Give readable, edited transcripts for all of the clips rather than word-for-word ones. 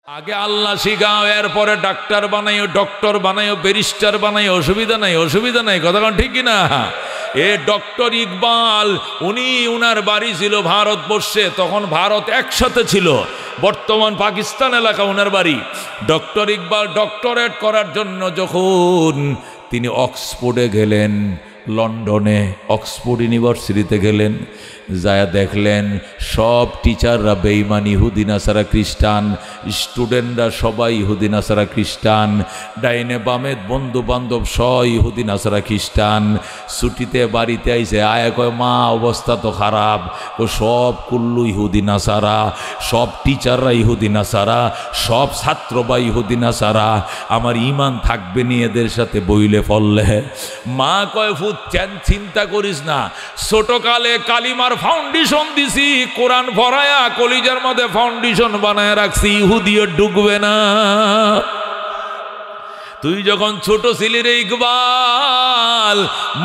আগে আল্লাহ শিখাও, এরপরে ডাক্তার বানাইও, ডক্টর বানাইও, ব্যারিস্টার বানাইও, অসুবিধা নাই, অসুবিধা নাই, কথা কোন ঠিক কিনা? এ ডক্টর ইকবাল, উনার বাড়ি ছিল ভারতবর্ষে, তখন ভারত একসাথে ছিল, বর্তমান পাকিস্তান এলাকা উনার বাড়ি। ডক্টর ইকবাল ডক্টরেট করার জন্য যখন তিনি অক্সফোর্ডে গেলেন, লন্ডনে অক্সফোর্ড ইউনিভার্সিটিতে গেলেন, যায় দেখলেন সব টিচাররা বেঈমান, ইহুদি নাসারা খ্রিস্টান, স্টুডেন্টরা সবাই ইহুদি নাসারা খ্রিস্টান, ডাইনে বামে বন্ধু বান্ধব সব ইহুদি নাসারা খ্রিস্টান। ছুটিতে বাড়িতে আইসে, আয়া কয় মা অবস্থা তো খারাপ, ও সব কুল্লু ইহুদি নাসারা, সব টিচাররা ইহুদি নাসারা, সব ছাত্র বা ইহুদি নাসারা, আমার ইমান থাকবে নি এদের সাথে বইলে ফললে। মা কয় ফুট চিন্তা করিস না, ছোটকালে কালিমার ফাউন্ডেশন দিছি, কোরআন ভরায়া কলিজার মধ্যে ফাউন্ডেশন বানায় রাখছি, ইহুদিও ঢুকবে না। তুই যখন ছোট ছিলি রে ইকবাল,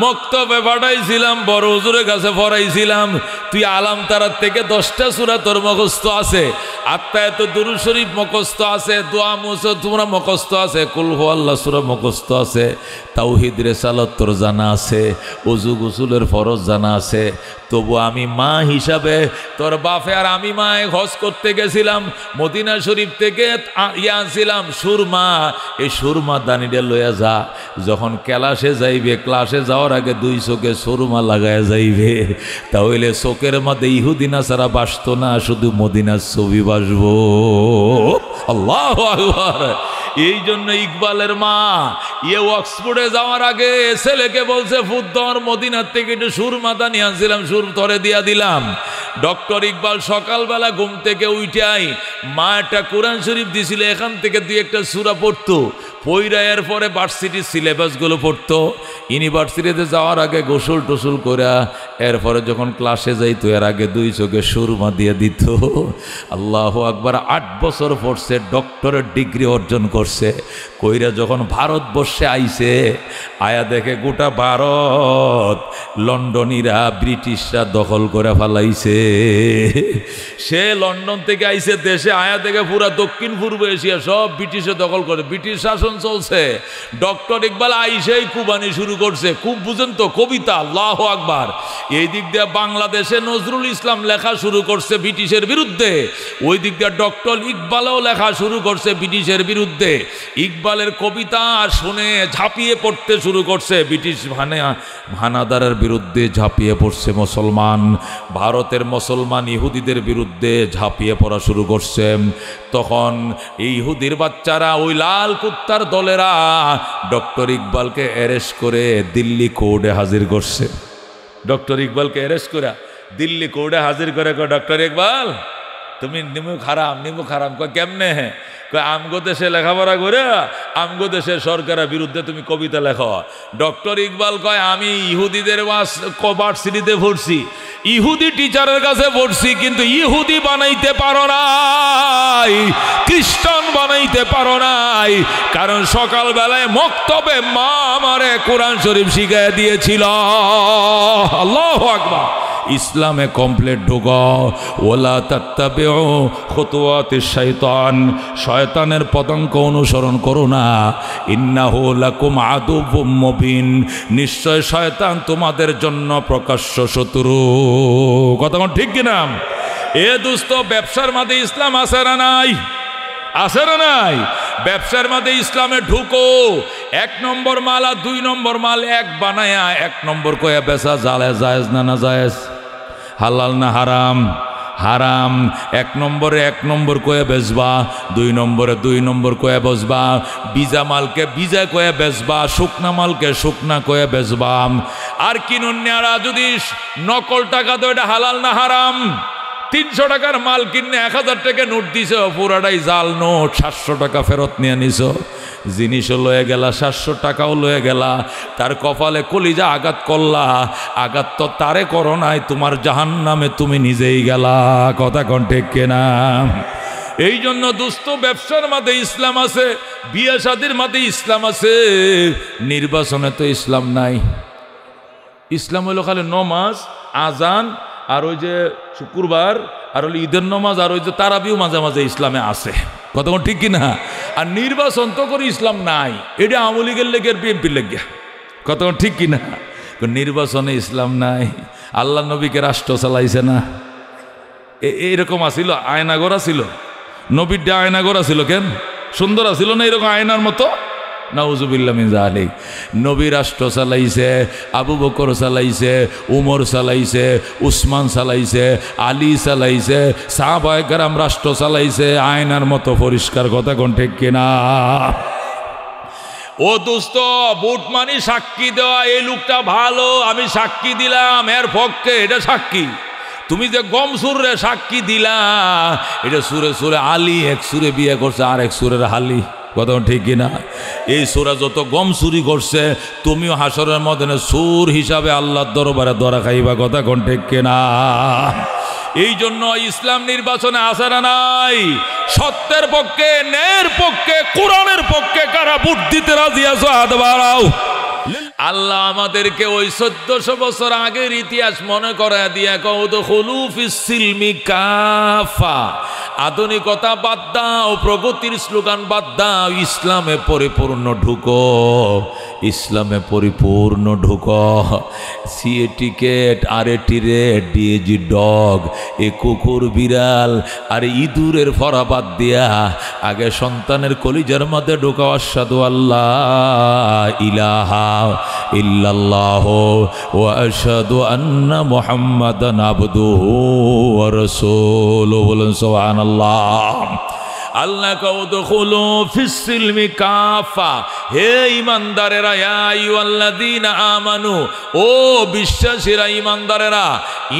মক্তবে পাঠাইছিলাম, বড় হুজুরের কাছে পড়াইছিলাম, তুই আলাম তারার থেকে 10টা সূরা তোর মুখস্থ আছে, আত্মায়াত দুরূদ শরীফ মুখস্থ আছে, দোয়া মুসা তোমরা মুখস্থ আছে, কুল হুয়াল্লাহ সূরা মুখস্থ আছে, তাওহীদ রিসালাত তোর জানা আছে, ওযু গোসলের ফরজ জানা আছে। তবু আমি মা হিসাবে তোর বাপে আর আমি মায়ে হজ করতে গেছিলাম, মদিনা শরীফ থেকে আনছিলাম সুরমা, এই সুরমা দানিটা লইয়া যা, যখন ক্লাসে যাইবে, ক্লাসে যাওয়ার আগে 2 চোখে সুরমা লাগায় যাইবে, তাহলে চোখের মধ্যে ইহুদি নাসারা বাসতো না, শুধু মদিনার ছবি বাসবো। আল্লাহু আকবার। এই জন্য ইকবালের মা অক্সফোর্ডে যাওয়ার আগে ছেলেকে বলছে, ফুদ্দর মদিনার থেকে একটু সুরমা দানি আনছিলাম, সুর ধরে দিয়া দিলাম। ডক্টর ইকবাল সকালবেলা ঘুম থেকে উঠাই মা একটা কোরআন শরীফ দিছিল, এখান থেকে 2-1টা সূরা পড়তো, পইরা এরপরে ভার্সিটির সিলেবাসগুলো পড়তো। ইউনিভার্সিটিতে যাওয়ার আগে গোসল টোসল করে এরপরে যখন ক্লাসে যাইতো, এর আগে 2 চোখে সুরমা দিয়ে দিত। আল্লাহু আকবার। 8 বছর পড়ছে, ডক্টরের ডিগ্রি অর্জন করছে। কইরা যখন ভারতবর্ষে আইছে, আয়া দেখে গোটা ভারত লন্ডনীরা, ব্রিটিশরা দখল করে ফেলাইছে। সে লন্ডন থেকে আইছে দেশে, আয়া দেখে পুরা দক্ষিণ পূর্ব এশিয়া সব ব্রিটিশে দখল করে, ব্রিটিশ শাসন চলছে। ডক্টর ইকবাল আইসেই কুবানি শুরু করছে, খুব বুঝেন তো কবিতা, আল্লাহু আকবার। এই দিক দিয়ে বাংলাদেশে নজরুল ইসলাম লেখা শুরু করছে ব্রিটিশের বিরুদ্ধে, ওই দিক দিয়ে ডক্টর ইকবালও লেখা শুরু করছে ব্রিটিশের বিরুদ্ধে। ইকবালের কবিতা শুনে ঝাঁপিয়ে পড়তে শুরু করছে ব্রিটিশ হানাদারের বিরুদ্ধে, ঝাঁপিয়ে পড়ছে মুসলমান, ভারতের মুসলমান ইহুদিদের বিরুদ্ধে ঝাঁপিয়ে পড়া শুরু করছে। তখন এই ইহুদির বাচ্চারা, ওই লাল কুত্তার দলেরা ডক্টর ইকবালকে অ্যারেস্ট করে দিল্লি কোর্টে হাজির করছে। ডক্টর ইকবালকে অ্যারেস্ট করে দিল্লি কোর্টে হাজির করে, ডক্টর ইকবাল তুমি নিমুখ হারাম। কয় কেমনে? কয় আমগো দেশে লেখাপড়া করে আমগো দেশের সরকারের বিরুদ্ধে তুমি কবিতা লেখো। ডক্টর ইকবাল কয় আমি ইহুদিদের ভার্সিটিতে পড়ছি, ইহুদি টিচারের কাছে পড়ছি, কিন্তু ইহুদি বানাইতে পারো নাই, খ্রিস্টান বানাইতে পারো নাই, কারণ সকালবেলায় মক্তবে মা আমারে কোরআন শরীফ শিখাইয়া দিয়েছিল। আল্লাহু আকবার। ইসলামে কমপ্লিট ঢুকো। ওয়ালা তাত্তাবিউ খুতুওয়াতিশ শাইতান, শয়তানের পদাঙ্ক অনুসরণ করো না। ইন্নাহু লাকুম আদুউম মুবিন, নিশ্চয় শয়তান তোমাদের জন্য প্রকাশ্য শত্রু। কথা কোন ঠিক কিনা? এ দোস্ত, ব্যবসার মধ্যে ইসলাম আছে না নাই? আছে না নাই? ব্যবসার মধ্যে ইসলামে ঢুকো, 1 নম্বর মাল আর 2 নম্বর মাল এক বানায়া 1 নম্বর কয়া বেচা জায়েজ না না জায়েজ, হালাল না হারাম? হারাম। 1 নম্বরে 1 নম্বর কয়ে বেচবা, 2 নম্বরে 2 নম্বর কয়ে বেচবা, বিজা মালকে বিজা কয়ে বেচবা, শুকনা মালকে শুকনা কয়ে বেচবা। আর কিনুন্যারা যদি নকল টাকা তো এটা হালাল না হারাম? 300 টাকার মাল কিনে 1000 টাকা নোট দিছ, পুরাটাই জাল নোট, 700 টাকা ফেরত নিয়ে নিছ। জিনিসও লয়ে গেলা, 700 টাকাও লয়ে গেলা, তার কপালে কলিজা আঘাত করলা। আঘাত তো তারে করো নাই, তোমার জাহান্নামে তুমি নিজেই গেলা। কথা কোন ঠিক কিনা? এই জন্য দোস্ত, ব্যবসার মধ্যে ইসলাম আছে, বিয়ে শাদীর মধ্যে ইসলাম আছে, নির্বাচনে তো ইসলাম নাই। ইসলাম হলো খালি নমাজ, আজান, আর ওই যে শুক্রবার, আর হলো ঈদের নমাজ, আর ওই যে তারাবিও মাঝে মাঝে ইসলামে আছে। কতক্ষণ ঠিক কিনা? আর নির্বাচন তো করে ইসলাম নাই, এটা আওয়ামী লীগের লেগের বিএনপির লেগে, কতক্ষণ ঠিক কিনা? নির্বাচনে ইসলাম নাই। আল্লাহ নবীকে রাষ্ট্র চালাইছে না, এইরকম আসিল আয়নাগর ছিল, নবীর আয়নাগর ছিল, কেন সুন্দর আসিল না এরকম আয়নার মতো? নাউজুবিল্লাহ মিন যালিক। নবী রাষ্ট্র চালাইছে, আবু বকর চালাইছে, উমর চালাইছে, উসমান চালাইছে, আলী চালাইছে, সাহাবায়ে কেরাম রাষ্ট্র চালাইছে আয়নার মতো পরিষ্কার, কথা কোন ঠিক কিনা? ও দোস্ত, ভোট মানে সাক্ষী দেওয়া, এই লোকটা ভালো, আমি সাক্ষী দিলাম এর পক্ষে, এটা সাক্ষী। তুমি যে গম সুরে সাক্ষী দিলা, এটা সুরে সুরে আলী এক সুরে বিয়ে করছে আর এক সুরের হালি, কথা ঠিক কিনা? এই সুরা যত গম চুরি করছে, তুমিও হাসরের ময়দানে সুর হিসাবে আল্লাহর দরবারে ধরা খাইবা, কথা কোন ঠিক কিনা? এই জন্য ইসলাম নির্বাচনে আসে না নাই? সত্যের পক্ষে, ন্যায়ের পক্ষে, কোরআনের পক্ষে কারা ভোট দিতে রাজি আছো? হাত বাড়াও। আল্লাহ আমাদেরকে ওই 1400 বছর আগের ইতিহাস মনে করায় দিয়া কউদখুলু ফিস সিলমি কাফা, আধুনিকতা বাদ দাও, প্রগতির স্লোগান বাদ দাও, ইসলামে পরিপূর্ণ ঢুকো, ইসলামে পরিপূর্ণ ঢুকো। C A T cat, R A T rat, D A G dog, এ কুকুর বিড়াল আর ইঁদুরের ফরা বাদ দিয়া আগে সন্তানের কলিজার মধ্যে ঢুকাও আশহাদু আল্লাহ ইলাহা ইল্লাল্লাহ ওয়া আশহাদু আন্না মুহাম্মাদান আবদুহু ওয়া রাসূলুহু। বলেন সুবহানাল্লাহ। আল্লাহ কউদখুলু ফিস সিলমি কাফা, হে ঈমানদারেরা, ইয়া আইয়ুহাল্লাযীনা আমানু, ও বিশ্বাসীরা, ঈমানদারেরা,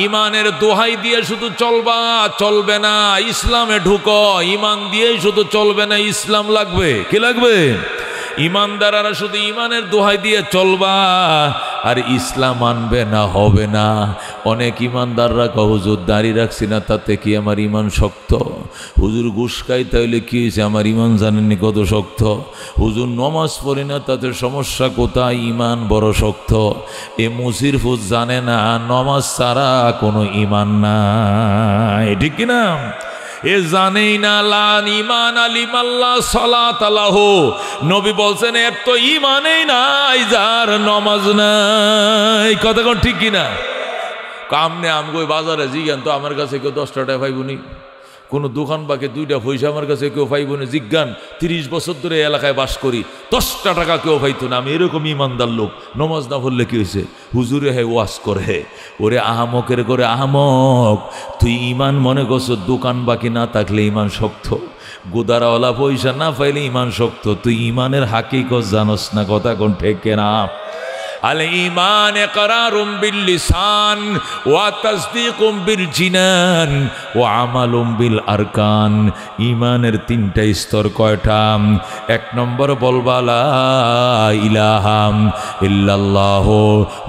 ঈমানের দোহাই দিয়ে শুধু চলবা চলবে না, ইসলামে ঢুকো। ঈমান দিয়েই শুধু চলবে না, ইসলাম লাগবে। কি লাগবে? ঈমানদাররা শুধু ঈমানের দোহাই দিয়ে চলবা আর ইসলাম আনবে না, হবে না। অনেক ঈমানদাররা কয় হুজুর দাঁড়িয়ে রাখছি না, তাতে কি আমার ঈমান শক্ত? হুজুর ঘুষ খাই, তাইলে কি হয়েছে, আমার ঈমান জানেননি কত শক্ত? হুজুর নমাজ পড়ি না, তাতে সমস্যা কোথায়? ঈমান বড় শক্ত। এ মুসির ফুজ জানে না নমাজ ছাড়া কোনো ঈমান নাই, ঠিক কিনা? এ জানেই না লান ঈমান আলিমাল্লাহ সালাত আলাহু, নবী বলছেন এর তো ঈমানই নাই যার নমাজ নাই, কথা কোন ঠিক কিনা? কামনে আমগো বাজারে জিজ্ঞান তো, আমার কাছে কেউ 10 টাকা পাইবনি, কোনো দোকান বাকে 2টা পয়সা আমার কাছে কেউ পাইবনি। জিজ্ঞান 30 বছর ধরে এলাকায় বাস করি, 10টা টাকা কেউ পাইতো না। আমি এরকম ইমানদার লোক, নমাজ না পড়লে কি হয়েছে? হুজুরে হে ওয়াজ করে। ওরে আহমকের করে আহমক, তুই ইমান মনে করছো দোকান বাকি না থাকলে ইমান শক্ত, গোদারাওয়ালা পয়সা না পাইলে ইমান শক্ত। তুই ইমানের হাকিকত জানোস না, কথা কোন ঠিক না? আল ঈমান ইকরারুম বিল লিসান ওয়া তাসদীকুম বিল জিনান ওয়া আমালুম বিল আরকান। ঈমানের 3টা স্তর কয়টা? 1 নম্বর বলবা লা ইলাহা ইল্লাল্লাহ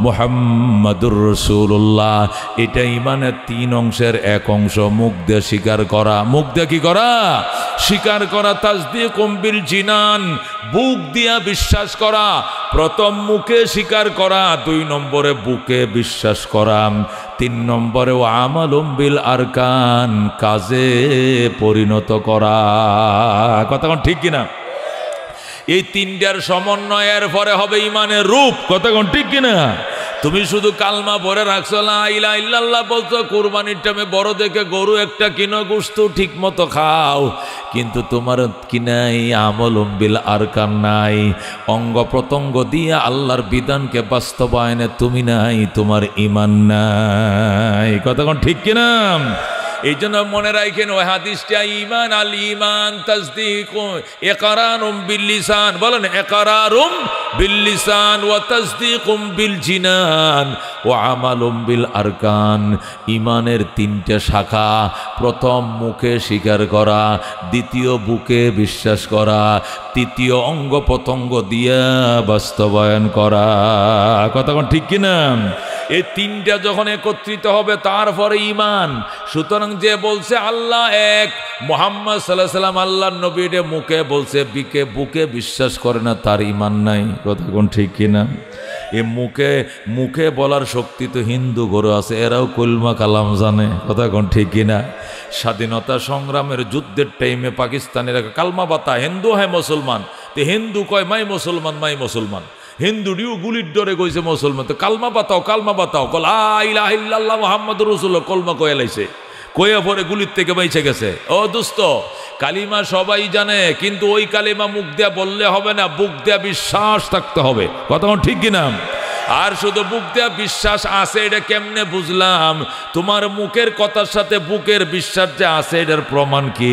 মুহাম্মাদুর রাসূলুল্লাহ। এটা ঈমানের 3 অংশের 1 অংশ, মুখ দিয়ে স্বীকার করা। মুখ দিয়ে কি করা? স্বীকার করা। তাসদীকুম বিল জিনান, বুক দিয়া বিশ্বাস করা। প্রথম মুখে স্বীকার করা, 2 নম্বরে বুকে বিশ্বাস করা, 3 নম্বরে ও আমালুম বিল আরকান, কাজে পরিণত করা। কথা কোন ঠিক কিনা? এই 3টার সমন্বয়ের পরে হবে ঈমানের রূপ। কথা কোন ঠিক কিনা? তুমি শুধু কালমা পড়ে রাখছো, লা ইলাহা ইল্লাল্লাহ বলছো, কুরবানির টাইমে বড় দেখে গরু একটা কিনো, গোশত ঠিক মতো খাও, কিন্তু তোমার কি নাই? আমলুম বিল আরকান নাই। অঙ্গ প্রত্যঙ্গ দিয়ে আল্লাহর বিধানকে বাস্তবায়নে তুমি নাই, তোমার ঈমান নাই। কথা কোন ঠিক কিনা? এই জন্য মনে রাখেন ওই হাদিসটা, ঈমান আল ঈমান তাসদীকুম ইকরারুম বিল লিসান, বলেন ইকরারুম বিল লিসান ওয়া তাসদীকুম বিল জিনান ওয়া আমালুম বিল আরকান। ঈমানের 3টা শাখা, প্রথম মুখে স্বীকার করা, দ্বিতীয় বুকে বিশ্বাস করা, তৃতীয় অঙ্গ প্রত্যঙ্গ দিয়া বাস্তবায়ন করা। কথা কোন ঠিক কিনা? এই 3টা যখন একত্রিত হবে তারপরে ঈমান। সুতরাং যে বলছে আল্লাহ এক, মুহাম্মদ সাল্লাল্লাহু আলাইহি সাল্লাম আল্লাহর নবী, এটা মুখে বলছে, বুকে বিশ্বাস করে না, তার ঈমান নাই। কথা কোন ঠিক কিনা? এ মুখে মুখে বলার শক্তি তো হিন্দু গরু আছে, এরাও কলমা কালাম জানে, কথা কোন ঠিক কিনা? স্বাধীনতা সংগ্রামের যুদ্ধের টাইমে পাকিস্তানিরা কালমা বাতা, হিন্দু হয় মুসলমান, তো হিন্দু কয় মাই মুসলমান, মাই মুসলমান। হিন্দুটিও গুলির ডরে কইছে মুসলমান, তো কালমা বাতাও, কালমা বাতাও, লা ইলাহা ইল্লাল্লাহ মুহাম্মাদুর রাসূলুল্লাহ, কলমা কয়ে লাইছে, কয়ে পরে গুলির থেকে বাইচে গেছে। ও দোস্ত, কালিমা সবাই জানে, কিন্তু ওই কালিমা মুখ দিয়া বললে হবে না, বুক দিয়া বিশ্বাস থাকতে হবে, কথা ঠিক কিনা? আর শুধু বুক দিয়া বিশ্বাস আছে এটা কেমনে বুঝলাম? তোমার মুখের কথার সাথে বুকের বিশ্বাস যে আছে এটার প্রমাণ কি?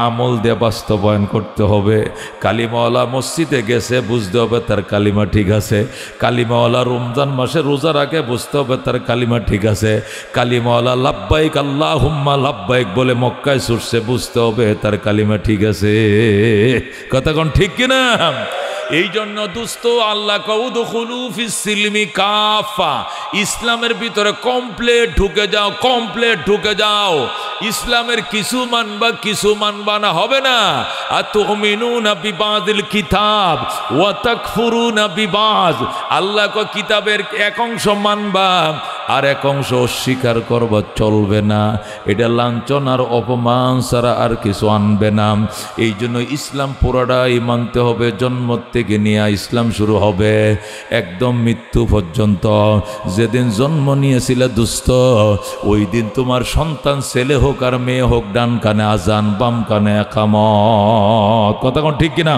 আমল দিয়ে বাস্তবায়ন করতে হবে। কালিমাওয়ালা মসজিদে গেছে, বুঝতে হবে তার কালিমা ঠিক আছে। কালিমাওয়ালা রমজান মাসে রোজা রাখে, বুঝতে হবে তার কালিমা ঠিক আছে। কালিমাওয়ালা লাব্বাইক আল্লাহুম্মা লাব্বাইক বলে মক্কায় ছুটছে, বুঝতে হবে তার কালিমা ঠিক আছে, কথা কোন ঠিক কিনা? এই জন্য দুস্থ আল্লাহ কউদখুলু ফিস সিলমি কাফা, ইসলামের ভিতরে কমপ্লিট ঢুকে যাও, কমপ্লিট ঢুকে যাও। ইসলামের কিছু মানবা কিছু মানবা না, হবে না। আতুমিনুনা বিবাদিল কিতাব ওয়া তাকফুরুনা বিবাদ, আল্লাহ কো কিতাবের এক অংশ মানবা আর এক অংশ অস্বীকার করবা, চলবে না। এটা লাঞ্ছন আর অপমান ছাড়া আর কিছু আনবে না। এই জন্য ইসলাম পুরাটাই মানতে হবে, জন্ম থেকে নিয়ে ইসলাম শুরু হবে একদম মৃত্যু পর্যন্ত। যেদিন জন্ম নিয়েছিলে দুস্থ, ওই দিন তোমার সন্তান ছেলে হোক আর মেয়ে হোক, ডান কানে আজান, বাম কানে একামত, কথা কোন ঠিক কিনা?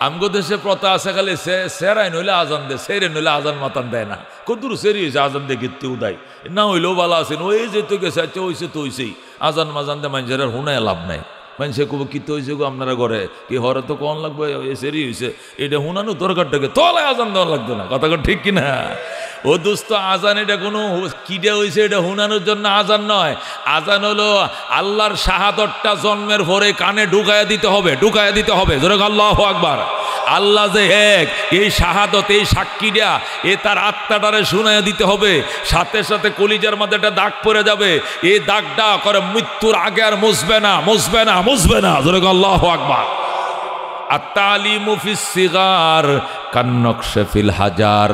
আমগো দেশে প্রথা আছে, খালি সেরাই নইলে আজান দেয়, সেরে নইলে আজান মাতান দেয় না। কতদূর সেরি হয়েছে আজান দিয়ে কীর্তি উদায় না হইলেও ভালো আছেন, ওই যে তো গেছে, আচ্ছা হয়েছে তো হয়েছেই, আজান মাজান দিয়ে মানুষের আর হুনায় লাভ নাই। মানুষে কব কীর্তি হয়েছে গো আপনারা ঘরে, কি হরে তো কন লাগবে, সেরি হয়েছে, এটা হুনানো দরকারটাকে তলায় আজান দেওয়া লাগতো না, কথা ঠিক কিনা? ও দোস্ত, আজান এটা কোনো কিডা হয়েছে এটা হুনানোর জন্য আজান নয়। আজান হলো আল্লাহর শাহাদতটা জন্মের পরে কানে ঢুকাইয়া দিতে হবে, ঢুকাইয়া দিতে হবে, জোরে আল্লাহু আকবার। আল্লাহ যে এক, এই শাহাদত, এই সাক্ষীটা এ তার আত্মাটারে শুনাইয়া দিতে হবে। সাথে সাথে কলিজার মধ্যে একটা দাগ পড়ে যাবে, এই দাগটা করে মৃত্যুর আগে আর মুছবে না, মুছবে না, মুছবে না, জোরে আল্লাহু আকবার। আত-তালিমু ফিস সিগার কান্নকশে ফিল হাজার,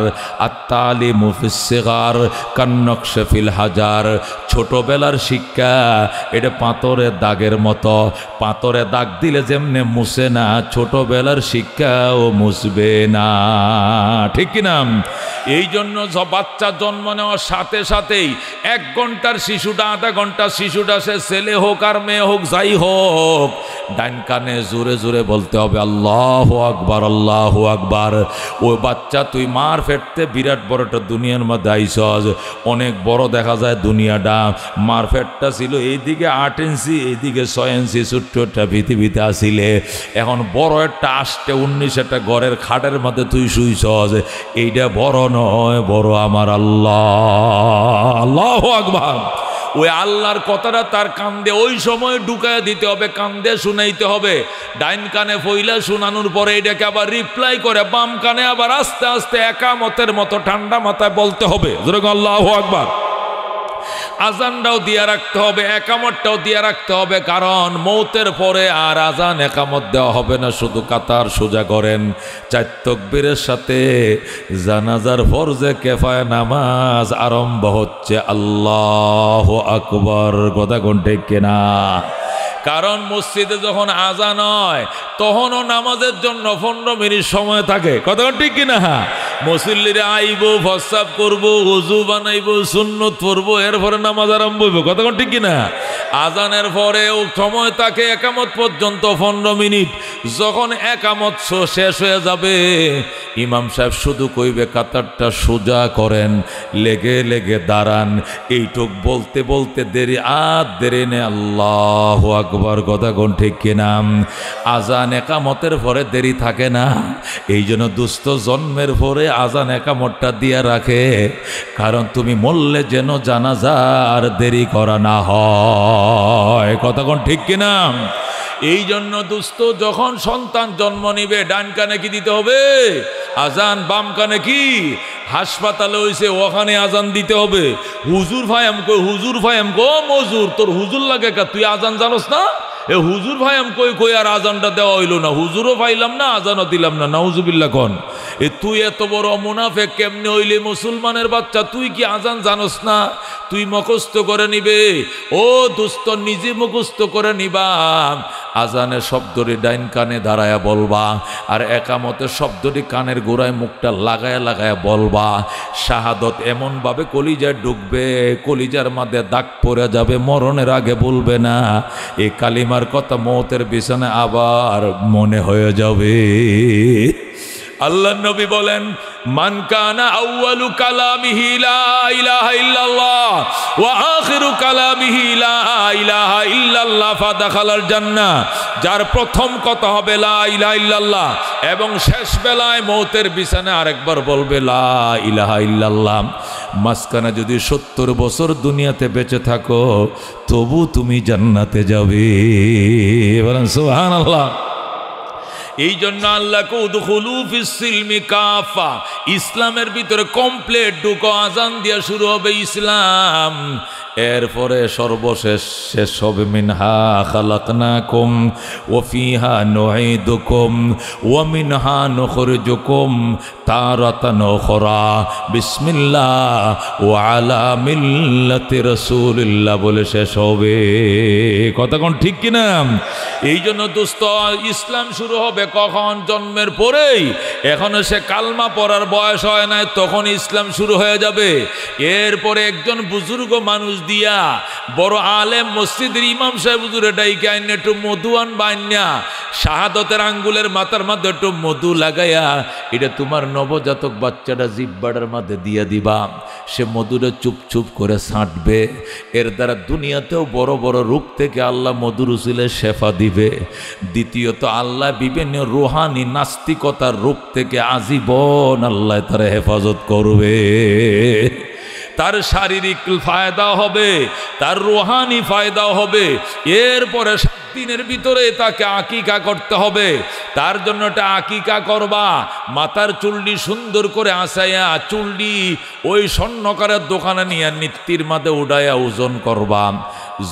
আত-তালিমু ফিস সিগার কান্নকশে ফিল হাজার। ছোটবেলার শিক্ষা এটা পাথরের দাগের মতো, পাথরে দাগ দিলে যেমনে মুছে না, ছোটবেলার শিক্ষাও মুছবে না, ঠিক কিনা? এই জন্য বাচ্চা জন্ম নেওয়ার সাথে সাথেই 1 ঘন্টার শিশুটা, আধা ঘন্টার শিশুটা, সে ছেলে হোক আর মেয়ে হোক, যাই হোক, ডান কানে জোরে জোরে বলতে হবে আল্লাহু আকবার, আল্লাহু আকবার। ওই বাচ্চা, তুই মার ফেটতে বিরাট বড় একটা দুনিয়ার মধ্যে আইসজ, অনেক বড় দেখা যায় দুনিয়াটা। মার ফেটটা ছিল এইদিকে 8 ইঞ্চি, এইদিকে 6 ইঞ্চি, ছোট্ট একটা পৃথিবীতে আসিলে, এখন বড় একটা 8-19 একটা ঘরের খাটের মধ্যে তুই শুইছজ। এইটা বড় নয়, বড় আমার আল্লাহ, আল্লাহু আকবার। ওই আল্লাহর কথাটা তার কান্দে ওই সময় ঢুকায় দিতে হবে, কান্দে শুনাইতে হবে। ডাইন কানে ফইলা শুনানোর পরে এটাকে আবার রিপ্লাই করে বাম কানে আবার আস্তে আস্তে একামতের মতো ঠান্ডা মাথায় বলতে হবে, জোরে আল্লাহু আকবার। আজানটাও দিয়ে রাখতে হবে, একামতটাও দিয়ে রাখতে হবে, কারণ মৌতের পরে আর আজান একামত দেওয়া হবে না, শুধু কাতার সোজা করেন। 4 তাকবীরের সাথে জানাজার ফরজে কিফায়া নামাজ আরম্ভ হচ্ছে, আল্লাহু আকবার, কথা কোন ঠিক কিনা? কারণ মসজিদে যখন আজান হয় তখনও নামাজের জন্য 15 মিনিট সময় থাকে, কথা ঠিক কিনা? মুসল্লিরা আইব, প্রস্রাব করব, ওযু বানাইব, সুন্নত পড়বো, এরপরে নামাজ আরম্ভ হইব, কথা ঠিক কিনা? আজানের পরেও সময় থাকে একামত পর্যন্ত 15 মিনিট। যখন একামত শেষ হয়ে যাবে, ইমাম সাহেব শুধু কইবে কাতারটা সোজা করেন, লেগে লেগে দাঁড়ান। এইটুক বলতে বলতে দেরি নে, আল্লাহু আকবার, কথা কোন ঠিক কিনা? আজান একামতের পরে দেরি থাকে না। এই জন্য দুস্থ জন্মের পরে আজান একামতটা দিয়ে রাখে, কারণ তুমি মরলে যেন জানাজার দেরি করা না হয়, কথা কোন ঠিক কিনা? এই জন্য দুস্থ যখন সন্তান জন্ম নিবে, ডান কানে কি দিতে হবে? আজান, বাম কানে কি? হাসপাতালে হইছে ওখানে আজান দিতে হবে। হুজুর ভাই আমকো, হুজুর ভাই আমকো, মজুর তোর হুজুর লাগে কা, তুই আজান জানোস না? এ হুজুর ভাই আমি কই কই আর আজানটা দেওয়া হইল না, হুজুরও পাইলাম না আজানও দিলাম না, নাউজুবিল্লাহ কোন। এ তুই এত বড় মুনাফেক কেমনে হইলে মুসলমানের বাচ্চা? তুই কি আজান জানোস না? তুই মুখস্থ করে নিবে। ও দোস্ত নিজে মুখস্থ করে নিবা। আজানের শব্দটি ডাইন কানে দাঁড়ায়া বলবা, আর একামতের শব্দটি কানের গোড়ায় মুখটা লাগায়া লাগায়া বলবা। শাহাদত এমনভাবে কলিজায় ঢুকবে, কলিজার মধ্যে দাগ পড়ে যাবে, মরণের আগে বলবে না। এই কালিমার কথা মওতের বিছানায় আবার মনে হয়ে যাবে। আল্লাহ নবী বলেন, মান কানা আউয়ালু কালামিহি লা ইলাহা ইল্লাল্লাহ ওয়া আখিরু কালামিহি লা ইলাহা ইল্লাল্লাহ ফাদাখালাল জান্নাহ। যার প্রথম কথা হবে লা ইলাহা ইল্লাল্লাহ এবং শেষ বেলায় মওতের বিছানায় আরেকবার বলবে লা ইলাহা ইল্লাল্লাহ, মাঝখানে যদি 70 বছর দুনিয়াতে বেঁচে থাকো তবু তুমি জান্নাতে যাবে। বলেন সুবহানাল্লাহ। এই জন্য আল্লাহকে উদখুলু ফিস সিলমি কাফা, ইসলামের ভিতরে কমপ্লিট ঢুকো। আজান দিয়া শুরু হবে ইসলাম, এরপরে সর্বশেষ শেষ হবে মিনহা খালাকনাকুম ওয়া ফিহা নুঈদুকুম ওয়া মিনহা নুখরিজুকুম তারাতান উখরা বিসমিল্লাহ ওয়া আলা মিল্লাতি রাসূলিল্লাহ বলে শেষ হবে। কথা কোন ঠিক কিনা? এই জন্য দোস্ত ইসলাম শুরু হবে কখন? জন্মের পরেই। এখনো সে কালমা পড়ার বয়স হয় নাই, তখন ইসলাম শুরু হয়ে যাবে। এরপরে একজন বুজুর্গ মানুষ দিয়া বড় আলেম মসজিদের ইমাম সাহেব হুজুরে ডাইকে আইন একটু মধু আনবা, আইনা শাহাদতের আঙ্গুলের মাথার মধ্যে একটু মধু লাগাইয়া এটা তোমার নবজাতক বাচ্চাটা জিব্বাটার মধ্যে দিয়ে দিবা। সে মধুরে চুপ চুপ করে ছাঁটবে। এর দ্বারা দুনিয়াতেও বড় বড় রোগ থেকে আল্লাহ মধুর উসিলে শেফা দিবে। দ্বিতীয়ত আল্লাহ বিভিন্ন রুহানি নাস্তিকতার রোগ থেকে আজীবন আল্লাহ তার হেফাজত করবে। তার শারীরিক ফায়দা হবে, তার রুহানি ফায়দা হবে। এরপরে 7 দিনের ভিতরে তাকে আকিকা করতে হবে। তার জন্য একটা আকিকা করবা, মাথার চুলটি সুন্দর করে আসাইয়া চুলটি ওই স্বর্ণকারের দোকানে নিয়ে নিত্যির মাঝে উড়াইয়া ওজন করবা।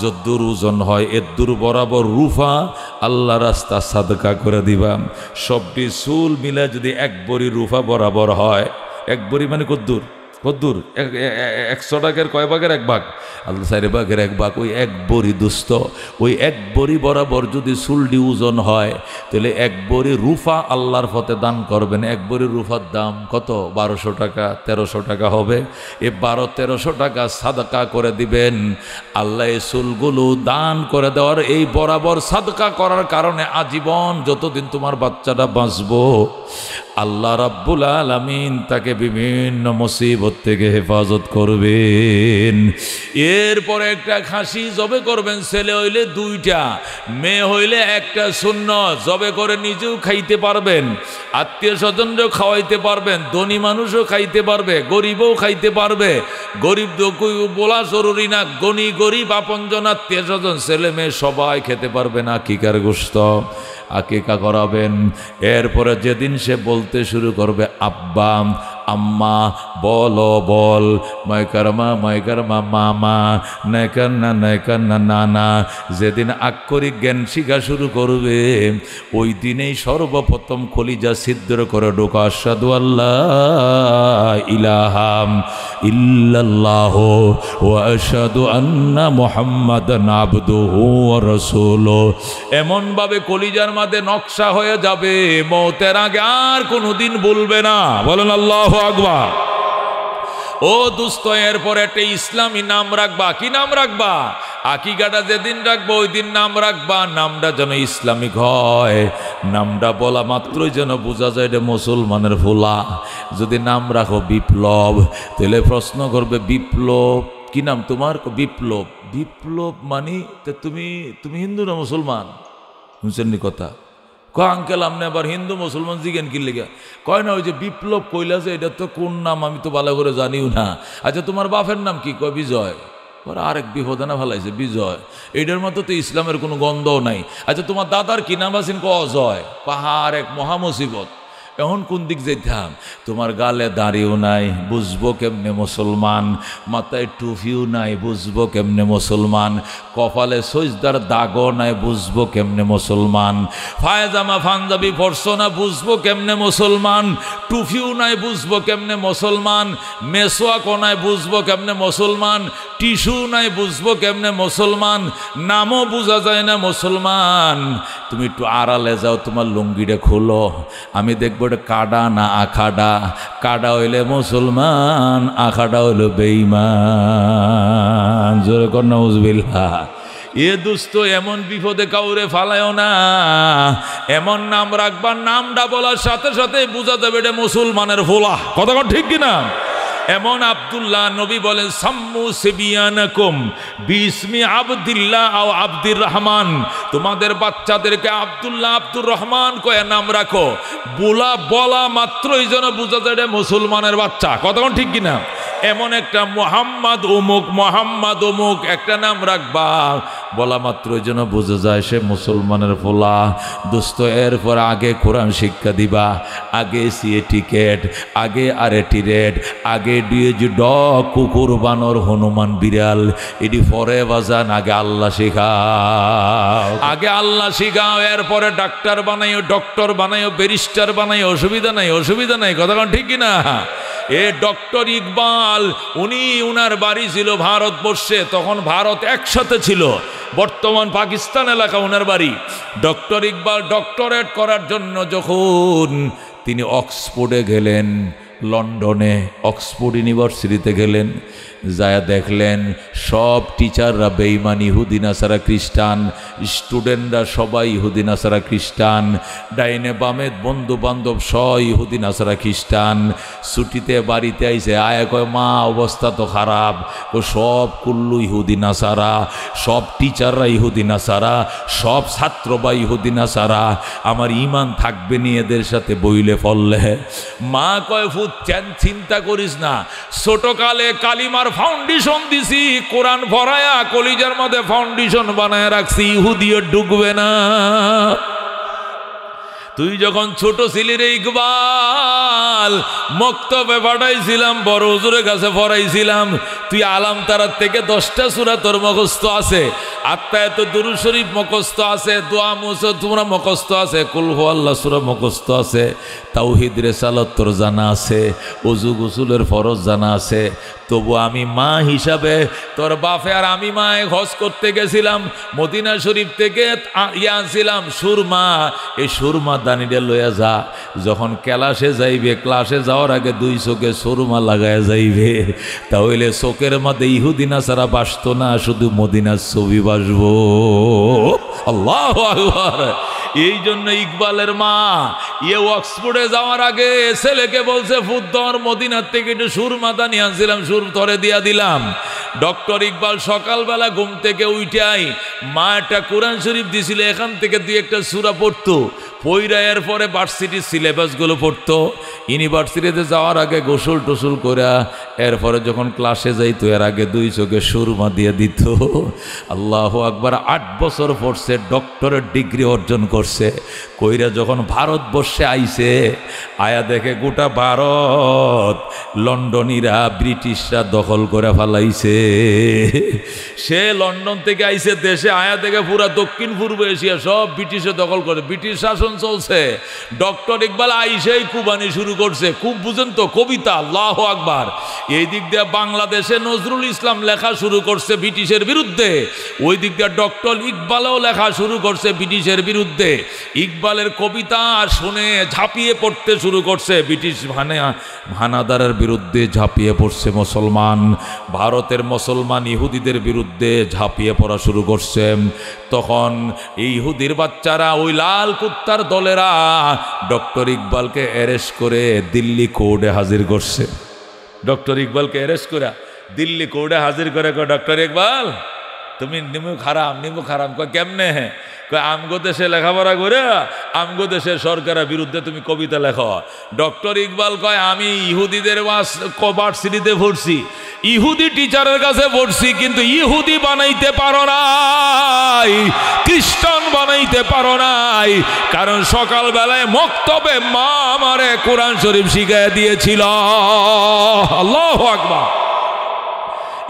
যদ্দুর ওজন হয় এদ্দুর বরাবর রুফা আল্লাহ রাস্তা সাদকা করে দিবা। সবটি চুল মিলে যদি 1 বড়ি রুফা বরাবর হয়, 1 বড়ি মানে কদ্দুর? কদ্দুর 100 টাকার কয় ভাগের 1 ভাগ? আল্লাহ 4 ভাগের 1 ভাগ। ওই 1 বড়ি দুস্থ, ওই 1 বড়ি বরাবর যদি চুলডি ওজন হয় তাহলে 1 বড়ি রুফা আল্লাহর পথে দান করবেন। 1 বড়ি রুফার দাম কত? 1200 টাকা, 1300 টাকা হবে। এ 1200-1300 টাকা সাদকা করে দিবেন। আল্লাহ এই চুলগুলো দান করে দেওয়ার, এই বরাবর সাদকা করার কারণে আজীবন যতদিন তোমার বাচ্চাটা বাঁচবো আল্লাহ রাব্বুল আলামিন তাকে বিভিন্ন মুসিবত থেকে হেফাজত করবেন। এরপরে একটা খাসি জবে করবেন। ছেলে হইলে 2টা, মেয়ে হইলে 1টা সুন্নত। জবে করে নিজেও খাইতে পারবেন, আত্মীয় স্বজনরাও খাওয়াইতে পারবেন, ধনী মানুষও খাইতে পারবে, গরিবও খাইতে পারবে। গরিব বলা জরুরি না, গনি গরিব আপনজন আত্মীয় স্বজন ছেলে মেয়ে সবাই খেতে পারবে না আকিকার গোশত। আকিকা করাবেন। এরপরে যেদিন সে বলতে শুরু করবে আব্বা আম্মা, বলো বল, মাইকারমা মাইকারমা মামা, নাইকান্না নাইকান্না নানা, যেদিন আক্ষরিক জ্ঞান শিখা শুরু করবে ওই দিনেই সর্বপ্রথম কলিজা ছিদ্র করে ঢোকা আশহাদু আল্লাহ ইলাহা ইল্লাল্লাহু ওয়া আশহাদু আন্না মুহাম্মাদান আবদুহু ওয়া রাসূলুহু। এমনভাবে কলিজার মাঝে নকশা হয়ে যাবে, মওতের আগে আর কোনোদিন ভুলবে না। বলেন আল্লাহু আকবার। ও দোস্ত, এরপর একটা ইসলামী নাম রাখবা। কি নাম রাখবা? আকিকাটা যেদিন রাখবো ওই দিন নাম রাখবা। নামটা যেন ইসলামিক হয়, নামটা বলা মাত্রই যেন বোঝা যায় এটা মুসলমানের ফুলা। যদি নাম রাখো বিপ্লব, তাহলে প্রশ্ন করবে বিপ্লব কি নাম তোমার? বিপ্লব। বিপ্লব মানে তুমি হিন্দু না মুসলমান? শুনছেন নি কথা? আঙ্কেল আপনি আবার হিন্দু মুসলমান জিজ্ঞেন কি লেগে? কয় না ওই যে বিপ্লব কইলা যে এটা তো কোন নাম আমি তো ভালো করে জানিও না। আচ্ছা তোমার বাপের নাম কি? কয় বিজয়। আরেক বিপদানা ভালাইছে বিজয়। এইটার মতো তো ইসলামের কোনো গন্ধও নাই। আচ্ছা তোমার দাদার কি নাম আছেন? অজয়। পাহাড় এক মহা মুসিবত। এখন কোন দিক যেতাম? তোমার গালে দাড়িও নাই, বুঝবো কেমনে মুসলমান? মাথায় টুপিও নাই, বুঝবো কেমনে মুসলমান? কপালে সজদার দাগও নাই, বুঝবো কেমনে মুসলমান? পায়জামা পাঞ্জাবি পরছো না, বুঝবো কেমনে মুসলমান? টুপিও নাই, বুঝবো কেমনে মুসলমান? মেসোয়াকও নাই, বুঝবো কেমনে মুসলমান? টিস্যু নাই, বুঝবো কেমনে মুসলমান? নামও বোঝা যায় না মুসলমান। তুমি একটু আড়ালে যাও, তোমার লুঙ্গিটা খোলো, আমি দেখবো এটা কাডা না আখাডা। কাডা হইলে মুসলমান, আখাডা হইলে বেঈমান। জোরে কর নাউজুবিল্লাহ। এ দুস্থ, এমন বিপদে কাউরে ফালায়ও না। এমন নাম রাখবার, নামটা বলার সাথে সাথে বোঝা যাবে এটা মুসলমানের ফোলা। কথা কর ঠিক কিনা? এমন আব্দুল্লাহ, নবী বলেন সাম্মু সিবিয়ানাকুম বিসমি আবদুল্লাহ আও আব্দুর রহমান। তোমাদের বাচ্চাদেরকে আব্দুল্লাহ, আব্দুর রহমান কয়ে নাম রাখো। বলা মাত্রই যেন বোঝা যায় এটা মুসলমানের বাচ্চা। কতক্ষণ ঠিক কিনা? এমন একটা মোহাম্মদ অমুক একটা নাম রাখবা, বলা মাত্রই যেন বোঝা যায় সে মুসলমানের ফোলা। দোস্ত, এরপর আগে কোরআন শিক্ষা দিবা, আগে সিএ টিকেট, আগে আরএটি রেড, আগে ডিএজি ডগ, কুকুর, বানর, হনুমান, বিড়াল, এটি পরে বাজান। আগে আল্লাহ শিখাও, আগে আল্লাহ শিখাও। এরপরে ডাক্তার বানাইও, ডক্টর বানাইও, ব্যারিস্টার বানাইও। অসুবিধা নাই। কথা ঠিক কিনা? এ ডক্টর ইকবাল, উনার বাড়ি ছিল ভারতবর্ষে, তখন ভারত একসাথে ছিল। বর্তমান পাকিস্তান এলাকা ওনার বাড়ি। ডক্টর ইকবাল ডক্টরেট করার জন্য যখন তিনি অক্সফোর্ডে গেলেন, লন্ডনে অক্সফোর্ড ইউনিভার্সিটিতে গেলেন, যায় দেখলেন সব টিচাররা বেঈমান, ইহুদি নাসারা খ্রিস্টান, স্টুডেন্টরা সবাই ইহুদি নাসারা খ্রিস্টান, ডাইনে বামে বন্ধু বান্ধব সব ইহুদি নাসারা খ্রিস্টান। ছুটিতে বাড়িতে আইসে, আয় কয় মা অবস্থা তো খারাপ। ও সব কুল্লু ইহুদি নাসারা, সব টিচাররা ইহুদি নাসারা, সব ছাত্র বা ইহুদি নাসারা। আমার ইমান থাকবে নি এদের সাথে বইলে ফললে? মা কয় ফুট চিন্তা করিস না, ছোটকালে কালিমার ফাউন্ডেশন দিছি, কোরআন ভরায়া কলিজার মধ্যে ফাউন্ডেশন বানায় রাখছি, ইহুদিও ঢুকবে না। তুই যখন ছোট ছিলি রে ইকবাল, মক্তবে পাঠাইছিলাম, বড় হুজুরের কাছে পড়াইছিলাম, তুই আলাম তারার থেকে 10টা সূরা তোর মুখস্থ আছে, আত্মায়াত দুরূদ শরীফ মুখস্থ আছে, দোয়া তোমরা মুখস্থ আছে, কুল হুয়াল্লাহ সূরা মুখস্থ আছে, তাওহীদ রিসালাত তোর জানা আছে, ওযু গোসলের ফরজ জানা আছে। তবু আমি মা হিসাবে তোর বাপে আর আমি মায়ে হজ করতে গেছিলাম, মদিনা শরীফ থেকে আনছিলাম সুরমা। এই সুরমা দানিটা লইয়া যা, যখন ক্লাসে যাইবে, ক্লাসে যাওয়ার আগে 2 চোখে সুরমা লাগায়া যাইবে, তাহলে চোখের মধ্যে ইহুদি নাসারা বাসতো না, শুধু মদিনার ছবি বাসবো। আল্লাহু আকবার। এই জন্য ইকবালের মা অক্সফোর্ডে যাওয়ার আগে ছেলেকে বলছে, ফুদ্দর মদিনার থেকে একটু সুরমা দানি আনছিলাম, সুর তরে দিয়া দিলাম। ডক্টর ইকবাল সকালবেলা ঘুম থেকে উঠাই মা একটা কোরআন শরীফ দিছিল, এখান থেকে 2-1টা সূরা পড়তো, পইরা এরপরে ভার্সিটির সিলেবাসগুলো পড়তো। ইউনিভার্সিটিতে যাওয়ার আগে গোসল টোসল করা, এরপরে যখন ক্লাসে যাইতো এর আগে 2 চোখে সুরমা দিয়ে দিত। আল্লাহু আকবার। 8 বছর পড়ছে, ডক্টরেট ডিগ্রি অর্জন করছে। কইরা যখন ভারতবর্ষে আইছে, আয়া দেখে গোটা ভারত লন্ডনীরা, ব্রিটিশরা দখল করে ফেলাইছে। সে লন্ডন থেকে আইছে দেশে, আয়া দেখে পুরা দক্ষিণ পূর্ব এশিয়া সব ব্রিটিশে দখল করে, ব্রিটিশ শাসন চলছে। ডক্টর ইকবাল আইসেই কুবানি শুরু করছে, খুব বুঝেন তো কবিতা। আল্লাহু আকবার। এই দিক দিয়ে বাংলাদেশে নজরুল ইসলাম লেখা শুরু করছে ব্রিটিশের বিরুদ্ধে, ওই দিক দিয়ে ডক্টর ইকবালও লেখা শুরু করছে ব্রিটিশের বিরুদ্ধে। ইকবালের কবিতা শুনে ঝাঁপিয়ে পড়তে শুরু করছে ব্রিটিশ হানাদারের বিরুদ্ধে, ঝাঁপিয়ে পড়ছে মুসলমান। ভারতের মুসলমান ইহুদিদের বিরুদ্ধে ঝাঁপিয়ে পড়া শুরু করছে। তখন এই ইহুদির বাচ্চারা, ওই লাল কুত্তার দলেরা ডক্টর ইকবালকে অ্যারেস্ট করে দিল্লি কোর্টে হাজির করছে। ডক্টর ইকবালকে অ্যারেস্ট করে দিল্লি কোর্টে হাজির করে, ডক্টর ইকবাল তুমি নিমুখ হারাম কয় কেমনে? কয় আমগো দেশে লেখাপড়া করে আমগো দেশের সরকারের বিরুদ্ধে তুমি কবিতা লেখো। ডক্টর ইকবাল কয় আমি ইহুদিদের ভার্সিটিতে পড়ছি, ইহুদি টিচারের কাছে পড়ছি, কিন্তু ইহুদি বানাইতে পারো নাই, খ্রিস্টান বানাইতে পারো নাই, কারণ সকালবেলায় মক্তবে মা আমারে কোরআন শরীফ শিখাইয়া দিয়েছিল। আল্লাহু আকবার।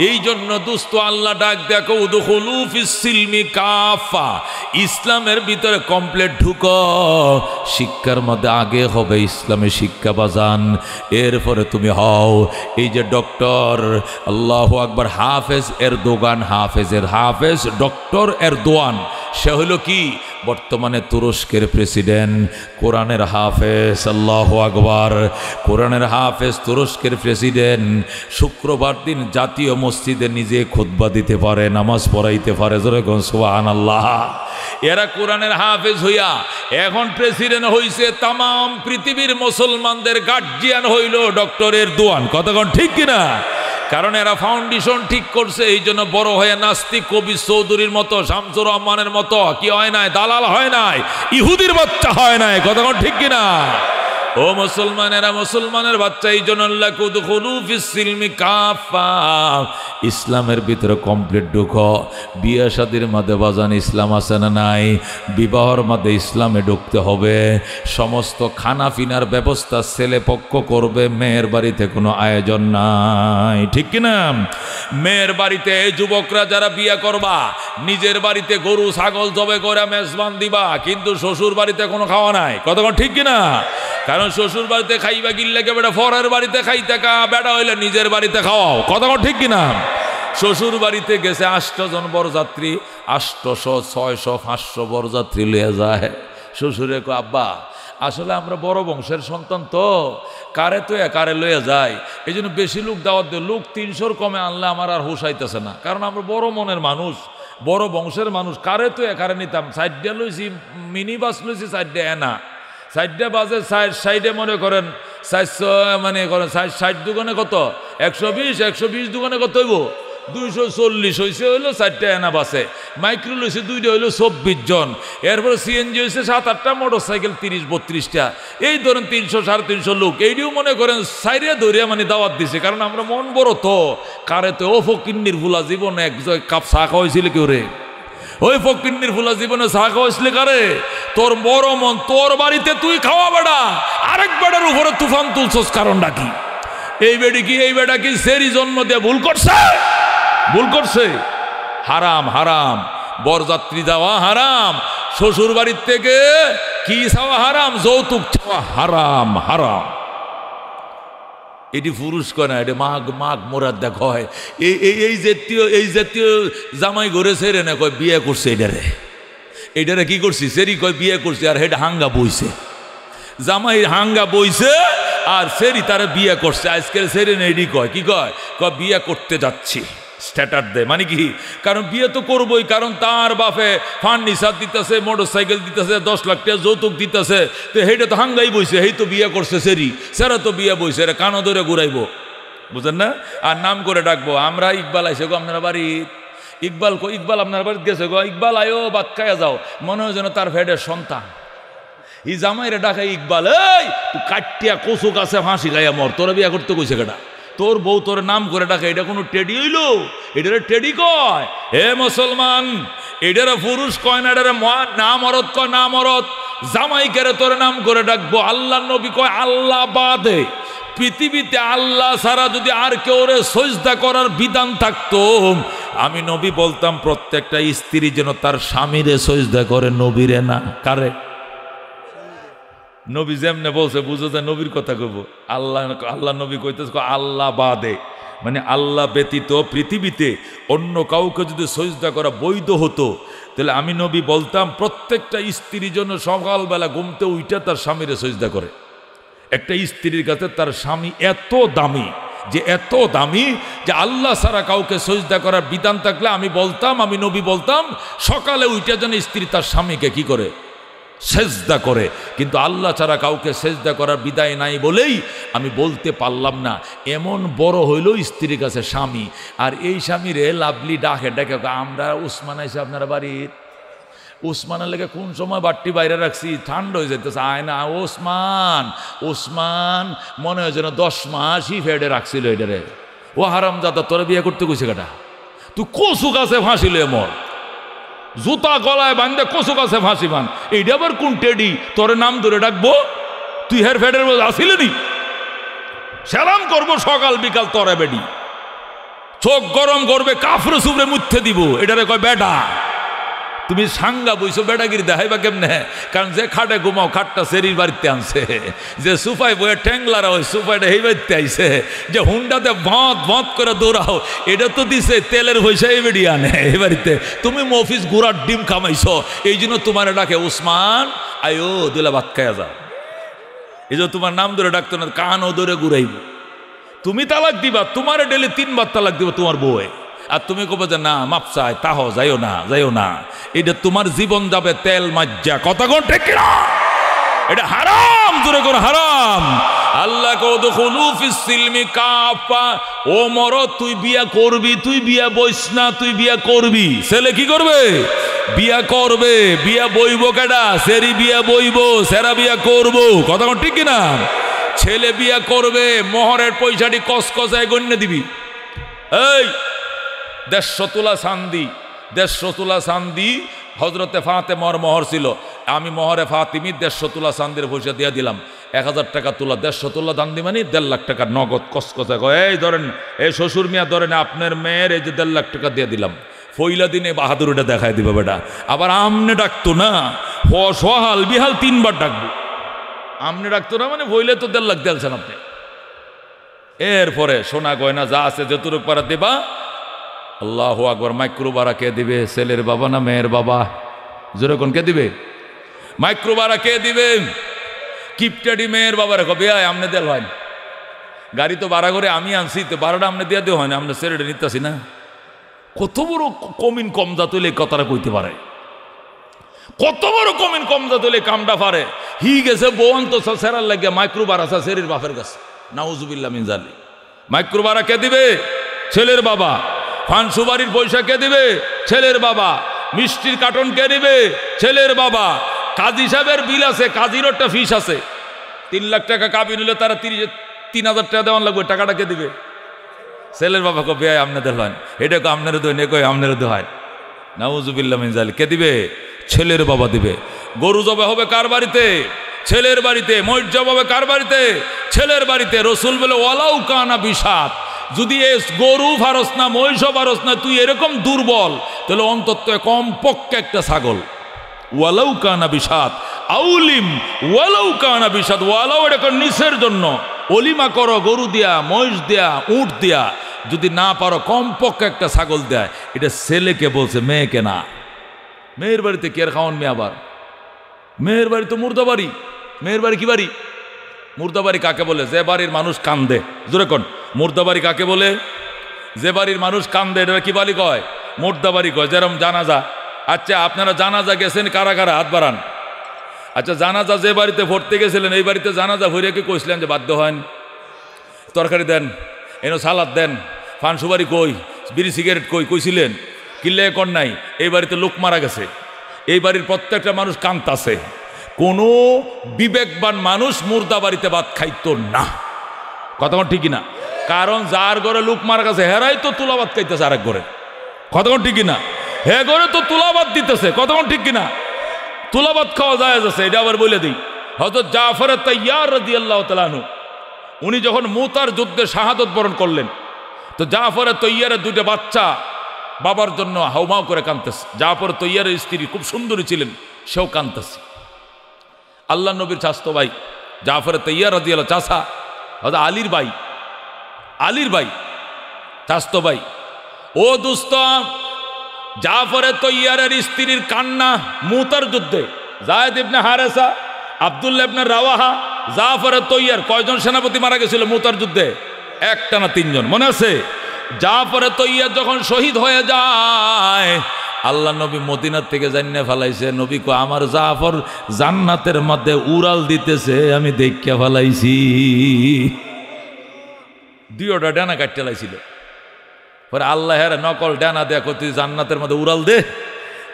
এই জন্য দোস্ত আল্লাহ ডাক দেখো উদখুলু ফিস সিলমি কাফা, ইসলামের ভিতরে কমপ্লিট ঢুকো। শিক্ষার মধ্যে আগে হবে ইসলামে শিক্ষা বাজান, এরপরে তুমি হও এই যে ডক্টর, আল্লাহু আকবার, হাফেজ এরদোগান, হাফেজের হাফেজ ডক্টর এরদোয়ান, সে হলো কি বর্তমানে তুরস্কের প্রেসিডেন্ট, কোরআনের হাফেজ। আল্লাহু আকবার, কোরআনের হাফেজ, তুরস্কের প্রেসিডেন্ট। শুক্রবার দিন জাতীয় মসজিদে নিজে খুতবা দিতে পারে, নামাজ পড়াইতে পারে। জোরে কোন সুবহানাল্লাহ। এরা কোরআনের হাফেজ হইয়া এখন প্রেসিডেন্ট হইছে, তামাম পৃথিবীর মুসলমানদের গার্জিয়ান হইল ডক্টর এরদোয়ান। কতক্ষণ ঠিক কিনা? কারণ এরা ফাউন্ডেশন ঠিক করছে। এই জন্য বড় হয়ে নাস্তিক কবি চৌধুরীর মতো, শামসুর রহমানের মতো কি হয় নাই, দালাল হয় নাই, ইহুদির বাচ্চা হয় নাই। কতক্ষণ ঠিক কিনা? ও মুসলমানেরা, মুসলমানের বাচ্চা, এই জন্য আল্লাহ উদখুলু ফিস সিলমি কাফা, ইসলামের ভিতরে কমপ্লিট ঢুকো। বিয়ে শাদীর মধ্যে বাজান ইসলাম আছে না নাই? বিবাহর মধ্যে ইসলামে ঢুকতে হবে। সমস্ত খানা পিনার ব্যবস্থা ছেলে পক্ষ করবে, মেয়ের বাড়িতে কোনো আয়োজন নাই। ঠিক কিনা? মেয়ের বাড়িতে যুবকরা যারা বিয়ে করবা, নিজের বাড়িতে গরু ছাগল জবে করে মেজবান দিবা, কিন্তু শ্বশুর বাড়িতে কোনো খাওয়া নাই। কতক্ষণ ঠিক কিনা? কারণ শ্বশুর বাড়িতে খাইবা গিল্লাকে বেটা ফরের বাড়িতে খাইতে কা, বেটা হইলে নিজের বাড়িতে খাওয়াও। কতক্ষণ ঠিক কিনা? শ্বশুর বাড়িতে গেছে 8 জন বরযাত্রী, 800 600 500 বরযাত্রী লইয়া যায়। শ্বশুরে কো আব্বা আসলে আমরা বড় বংশের সন্তান তো, কারে তো কারে লইয়া যায়, এই জন্য বেশি লোক দাওয়াত দেয়। লোক 300 কমে আনলে আমার আর হুশ আইতেছে না, কারণ আমরা বড় মনের মানুষ, বড় বংশের মানুষ। কারে তো কারে নিতাম, 4টা লইছি, মিনি বাস লইছি 4টা এনা, 4টা বাজে সাইডে মনে করেন 400, মানে করেন 60 দোকানে কত 120 দোকানে কত হইব 240 হয়েছে, হইলো 4টা এনা বাসে। মাইক্রো লইছে 2টা, হইলো 24 জন। এরপরে সিএনজি হয়েছে 7-8টা, মোটর সাইকেল 30-32টা। এই ধরেন 300-350 লোক। এইটিও মনে করেন সাইরে ধরিয়া মানে দাওয়াত দিছে, কারণ আমরা মন বড় তো। কারে তো ও ফকিন্নির ফুলা জীবনে এক কাপ চা খাওয়াইছিল কেউ রে? ওই ফকিন্নির ফুলা জীবনে চা খাওয়াইছিলে কারে? তোর বড় মন, তোর বাড়িতে তুই খাওয়া বেড়া, আরেক বেড়ার উপরে তুফান তুলছস, কারণটা কি? এই বেটা কি সেরি জন্ম দিয়ে ভুল করছে? ভুল করছে। হারাম, হারাম। বরযাত্রী যাওয়া হারাম, শ্বশুর বাড়ির থেকে কি চাওয়া হারাম, যৌতুক চাওয়া হারাম, হারাম। এটি পুরুষ কয় না, এটা মাঘ মোরাদ দেখ হয়। এই জাতীয় জামাই ঘুরেছে রে না, কয় বিয়ে করছে এইটারে কি করছি সেরি, কয় বিয়ে করছে, আর হেটা হাঙ্গা বইছে। জামাই হাঙ্গা বইছে আর সেরি তারা বিয়ে করছে। আজকের সেরি না, এটি কয় কি কয় বিয়ে করতে যাচ্ছি, স্ট্যাটার দেয়। মানে কি? কারণ বিয়ে তো করবোই, কারণ তার বাপে ফার্নিচার দিতেছে, মোটর সাইকেল দিতেছে, 10 লাখ টাকা যৌতুক দিতেছে, তো হেটা তো হাঙ্গাই বইছে, হেই তো বিয়ে করছে সেরি, সেরা তো বিয়ে বইছে, এটা কানো ধরে ঘুরাইবো, বুঝেন না? আর নাম করে ডাকবো, আমরা ইকবাল আইসে গো আপনার বাড়ি, ইকবাল আপনার বাড়িতে গেছে গো, ইকবাল আয়ো ভাত খাইয়া যাও, মনে হয় যেন তার ফেডের সন্তান। এই জামাইরে ডাকাই ইকবাল, এই তুই কাটিয়া কচু গাছে ফাঁসি গাইয়া মর, তোরা বিয়ে করতে কইছে কেটা? তোর বউ তোর নাম করে ডাকে, এটা কোনো টেডি হইল? এটারে টেডি কয়? হে মুসলমান, এটারে পুরুষ কয় না, এটারে না মরদ কয়, না মরদ। জামাই কেরে তোর নাম করে ডাকবো? আল্লাহ নবী কয় আল্লাহ বাদে পৃথিবীতে আল্লাহ ছাড়া যদি আর কেউ রে সজদা করার বিধান থাকতো, আমি নবী বলতাম প্রত্যেকটা স্ত্রী যেন তার স্বামীরে সজদা করে, নবীরে না। কারে? নবী যেমনে বলছে বুঝো যে নবীর কথা কইব। আল্লাহ নবী কইতেছে আল্লাহ বাদে, মানে আল্লাহ ব্যতীত পৃথিবীতে অন্য কাউকে যদি সজদা করা বৈধ হতো, তাহলে আমি নবী বলতাম প্রত্যেকটা স্ত্রীর জন্য সকালবেলা ঘুমতে উইটা তার স্বামীরে সজদা করে। একটা স্ত্রীর কাছে তার স্বামী এত দামি, যে এত দামি যে আল্লাহ ছাড়া কাউকে সজদা করার বিধান থাকলে আমি নবী বলতাম সকালে উইটা যেন স্ত্রী তার স্বামীকে কি করে, সেজদা করে, কিন্তু আল্লাহ ছাড়া কাউকে সেজদা করার বিদায় নাই বলেই আমি বলতে পারলাম না। এমন বড় হইল স্ত্রীর কাছে স্বামী, আর এই স্বামীরে লাভলি ডাকে ডাকে, আমরা উসমান আইসে আপনারা বাড়ির, উসমানের লেগে কোন সময় বাট্টি বাইরে রাখছি, ঠান্ডা হয়ে যেতেছে, আয় না ওসমান, ওসমান মনে হয় যেন 10 মাসই ফেডে রাখছিল এটারে। ও হারামজাদা, তোরা বিয়ে করতে কইছে কাটা, তুই কচু গাছে ফাঁসিলে মর, জুতা গলায় বান্ধে কচু গাছে ফাঁসি বান, এইটা আবার কোন টেডি তোর নাম ধরে ডাকবো? তুই হের ফেডের মধ্যে আসিলেনি? সালাম করবো সকাল বিকাল, তোরা বেডি চোখ গরম করবে, কাফরে সুবরে মুথ্যে দিব, এটারে কয় বেটা। তুমি সাঙ্গা বইছো বেটাগিরি দেখাইবা কেমনে? কারণ যে খাটে ঘুমাও খাটটা সেরির বাড়িতে আনছে, যে সুফাই বইয়ে ট্যাংলারা ওই সুফাইটা এই বাড়িতে আইছে, যে হুন্ডাতে ভঁত ভঁত করে দৌড়াও এটা তো দিছে তেলের পয়সা এই বেড়ি আনে এই বাড়িতে। তুমি মফিস গুড়ার ডিম খামাইছো, এই জন্য তোমার ডাকে উসমান, আয়ো দুলা ভাত খাইয়া যাও, এই জন্য তোমার নাম ধরে ডাকতো না, কানও ধরে ঘুরাইব। তুমি তালাক দিবা, তোমার ডেলি 3 বার তালাক দিব তোমার বউয়ে, আর তুমি কবে যে না মাপ চাই, তাহ যাইও না যাইও না, এটা তোমার জীবন যাবে তেল মাজ্জা। কথা কোন ঠিক না? এটা হারাম, জোরে কোন হারাম। আল্লাহ কদখুলু ফিস সিলমি কাফা, ও মরদ তুই বিয়া করবি, তুই বিয়া বইস না, তুই বিয়া করবি। ছেলে কি করবে? বিয়া করবে। বিয়া বইব কেডা? সেরি বিয়া বইব, সেরা বিয়া করব। কথা কোন ঠিক না? ছেলে বিয়া করবে, মোহরের পয়সাটি কসকসায় গণ্য দিবি। এই 150 তোলা চান্দি, 150 তোলা চান্দি হজরতে ফাতেমার মোহর ছিল, আমি মোহরে ফাতিমি 150 তোলা চান্দির পয়সা দিয়ে দিলাম, 1000 টাকা তোলা, 150 তোলা দান দি মানে 1.5 লাখ টাকা নগদ কসকসা। এই ধরেন, এই শ্বশুর মিয়া ধরেন আপনার মেয়ের এই যে 1.5 লাখ টাকা দিয়ে দিলাম, ফইলা দিনে বাহাদুরটা দেখায় দিবে বেটা। আবার আমনে ডাকতো না, সহাল বিহাল 3 বার ডাকবো, আমনে ডাকতো না মানে ফইলে তো 1.5 লাখ দিয়েছেন আপনি। এরপরে সোনা গয়না যা আছে যতটুক পারা দেবা। আল্লাহু আকবার। মাইক্রোবারা কে দিবে? ছেলের বাবা না মেয়ের বাবা? যেরকম কে দিবে? মাইক্রোবারা কে দিবে? কিপটাডি মেয়ের বাবার কবে আমনে দেল হয়, গাড়ি তো ভাড়া করে আমি আনছি, তো ভাড়াটা আমনে দিয়ে দেওয়া হয় না, আমরা ছেলেটা নিতেছি না। কত বড় কমিন কম জাত হইলে কথাটা কইতে পারে, কত বড় কমিন কম জাত হইলে কামটা পারে। হি গেছে বোন তো সেরার লাগে মাইক্রোবার আছে ছেলের বাপের কাছে, নাউজুবিল্লাহ মিন জালিক। মাইক্রোবারা কে দিবে? ছেলের বাবা। ফানসুবাড়ির পয়সা কে দিবে? ছেলের বাবা। মিষ্টির কার্টন কে দিবে? ছেলের বাবা। কাজী সাহেবের বিল আছে, কাজীর একটা ফিস আছে, 3 লাখ টাকা কাবি নিলে তারা 3,000 টাকা দেওয়ান লাগবে, টাকাটা কে দিবে? ছেলের বাবা কো বেয়াই আপনাদের হয়, এটা কো আপনার দোয়, নেই আপনার দোয় হয়, নাউজুবিল্লাহ মিন জালিক। কে দিবে? ছেলের বাবা দিবে। গরু জবে হবে কার বাড়িতে? ছেলের বাড়িতে। মহিষ জবে হবে কার বাড়িতে? ছেলের বাড়িতে। রসুল বলে ওয়ালাউ কানা বিশাত, যদি এ গরু ফারস না, মহিষ ফারস না, তুই এরকম দুর্বল, তাহলে অন্তত কমপক্ষে একটা ছাগল। ওয়ালাউ কানা বিশাত আউলিম, ওয়ালাউ কানা বিশাত, ওয়ালাউ এটা নিচের জন্য, অলিমা করো গরু দিয়া, মহিষ দিয়া, উট দিয়া, যদি না পারো কমপক্ষে একটা ছাগল দেয়। এটা ছেলেকে বলছে, মেয়েকে না। মেয়ের বাড়িতে কে আর খাওয়ান? মেয়ে আবার মেয়ের বাড়ি তো মুর্দা বাড়ি। মেয়ের বাড়ি কি বাড়ি? মুর্দা বাড়ি কাকে বলে? যে বাড়ির মানুষ কান্দে। জোরে কোন মুর্দা বাড়ি কাকে বলে? যে বাড়ির মানুষ কান্দে, এটা কি বাড়ি কয়? মুর্দা বাড়ি কয়। যেরকম জানাজা। আচ্ছা আপনারা জানাজা গেছেন কারা কারা? হাত বাড়ান। আচ্ছা জানাজা যে বাড়িতে ভরতে গেছিলেন, এই বাড়িতে জানাজা ভরিয়ে কি কইছিলেন যে বাধ্য হন? তরকারি দেন, এনো সালাদ দেন, ফানসুবারি কই, বিড়ি সিগারেট কই, কইছিলেন? কিল্লে কর নাই। এই বাড়িতে লোক মারা গেছে, এই বাড়ির প্রত্যেকটা মানুষ কান্তাছে। কোনো বিবেকবান মানুষ মুর্দা বাড়িতে ভাত খাইতো না। কথা ঠিক না? কারণ যার ঘরে লোক মারা গেছে হেরাই তো তুলা ভাত খাইতেছে আরেক ঘরে। কথা ঠিক না? হে ঘরে তো তুলা ভাত দিতেছে। কথা ঠিক কিনা? তুলা ভাত খাওয়া যায় আছে, এটা আবার বলে দিই। হযরত জাফর তাইয়ার রাদিয়াল্লাহু তাআলা আনহু, উনি যখন মুতার যুদ্ধে শাহাদত বরণ করলেন, তো জাফর তাইয়ারের 2টা বাচ্চা বাবার জন্য হাউমাউ করে কাঁদতেছে। জাফর তাইয়ারের স্ত্রী খুব সুন্দরী ছিলেন, সেও কাঁদতেছে। আল্লাহ নবীর চাচতো ভাই জাফর তাইয়ার রাদিয়াল্লাহু চাচা হযরত আলীর ভাই, আলীর ভাই চাচতো ভাই। ও দোস্ত, জাফর তাইয়ারের স্ত্রীর কান্না মুতার যুদ্ধে। যায়েদ ইবনে হারেসা, আব্দুল্লাহ ইবনে রাওয়াহা, জাফর তাইয়ার, কয়জন সেনাপতি মারা গেছিল মুতার যুদ্ধে? 1 না 3 জন, মনে আছে? জাফর তাইয়ার যখন শহীদ হয়ে যায়, আল্লাহ নবী মদিনার থেকে জান্নে ফেলাইছে। নবী কো আমার জাফর জান্নাতের মধ্যে উড়াল দিতেছে, আমি দেখে ফেলাইছি। দুইটা ডানা কাটতে লাইছিল। পরে আল্লাহ নকল ডানা দেখো তুই জান্নাতের মধ্যে উড়াল দে।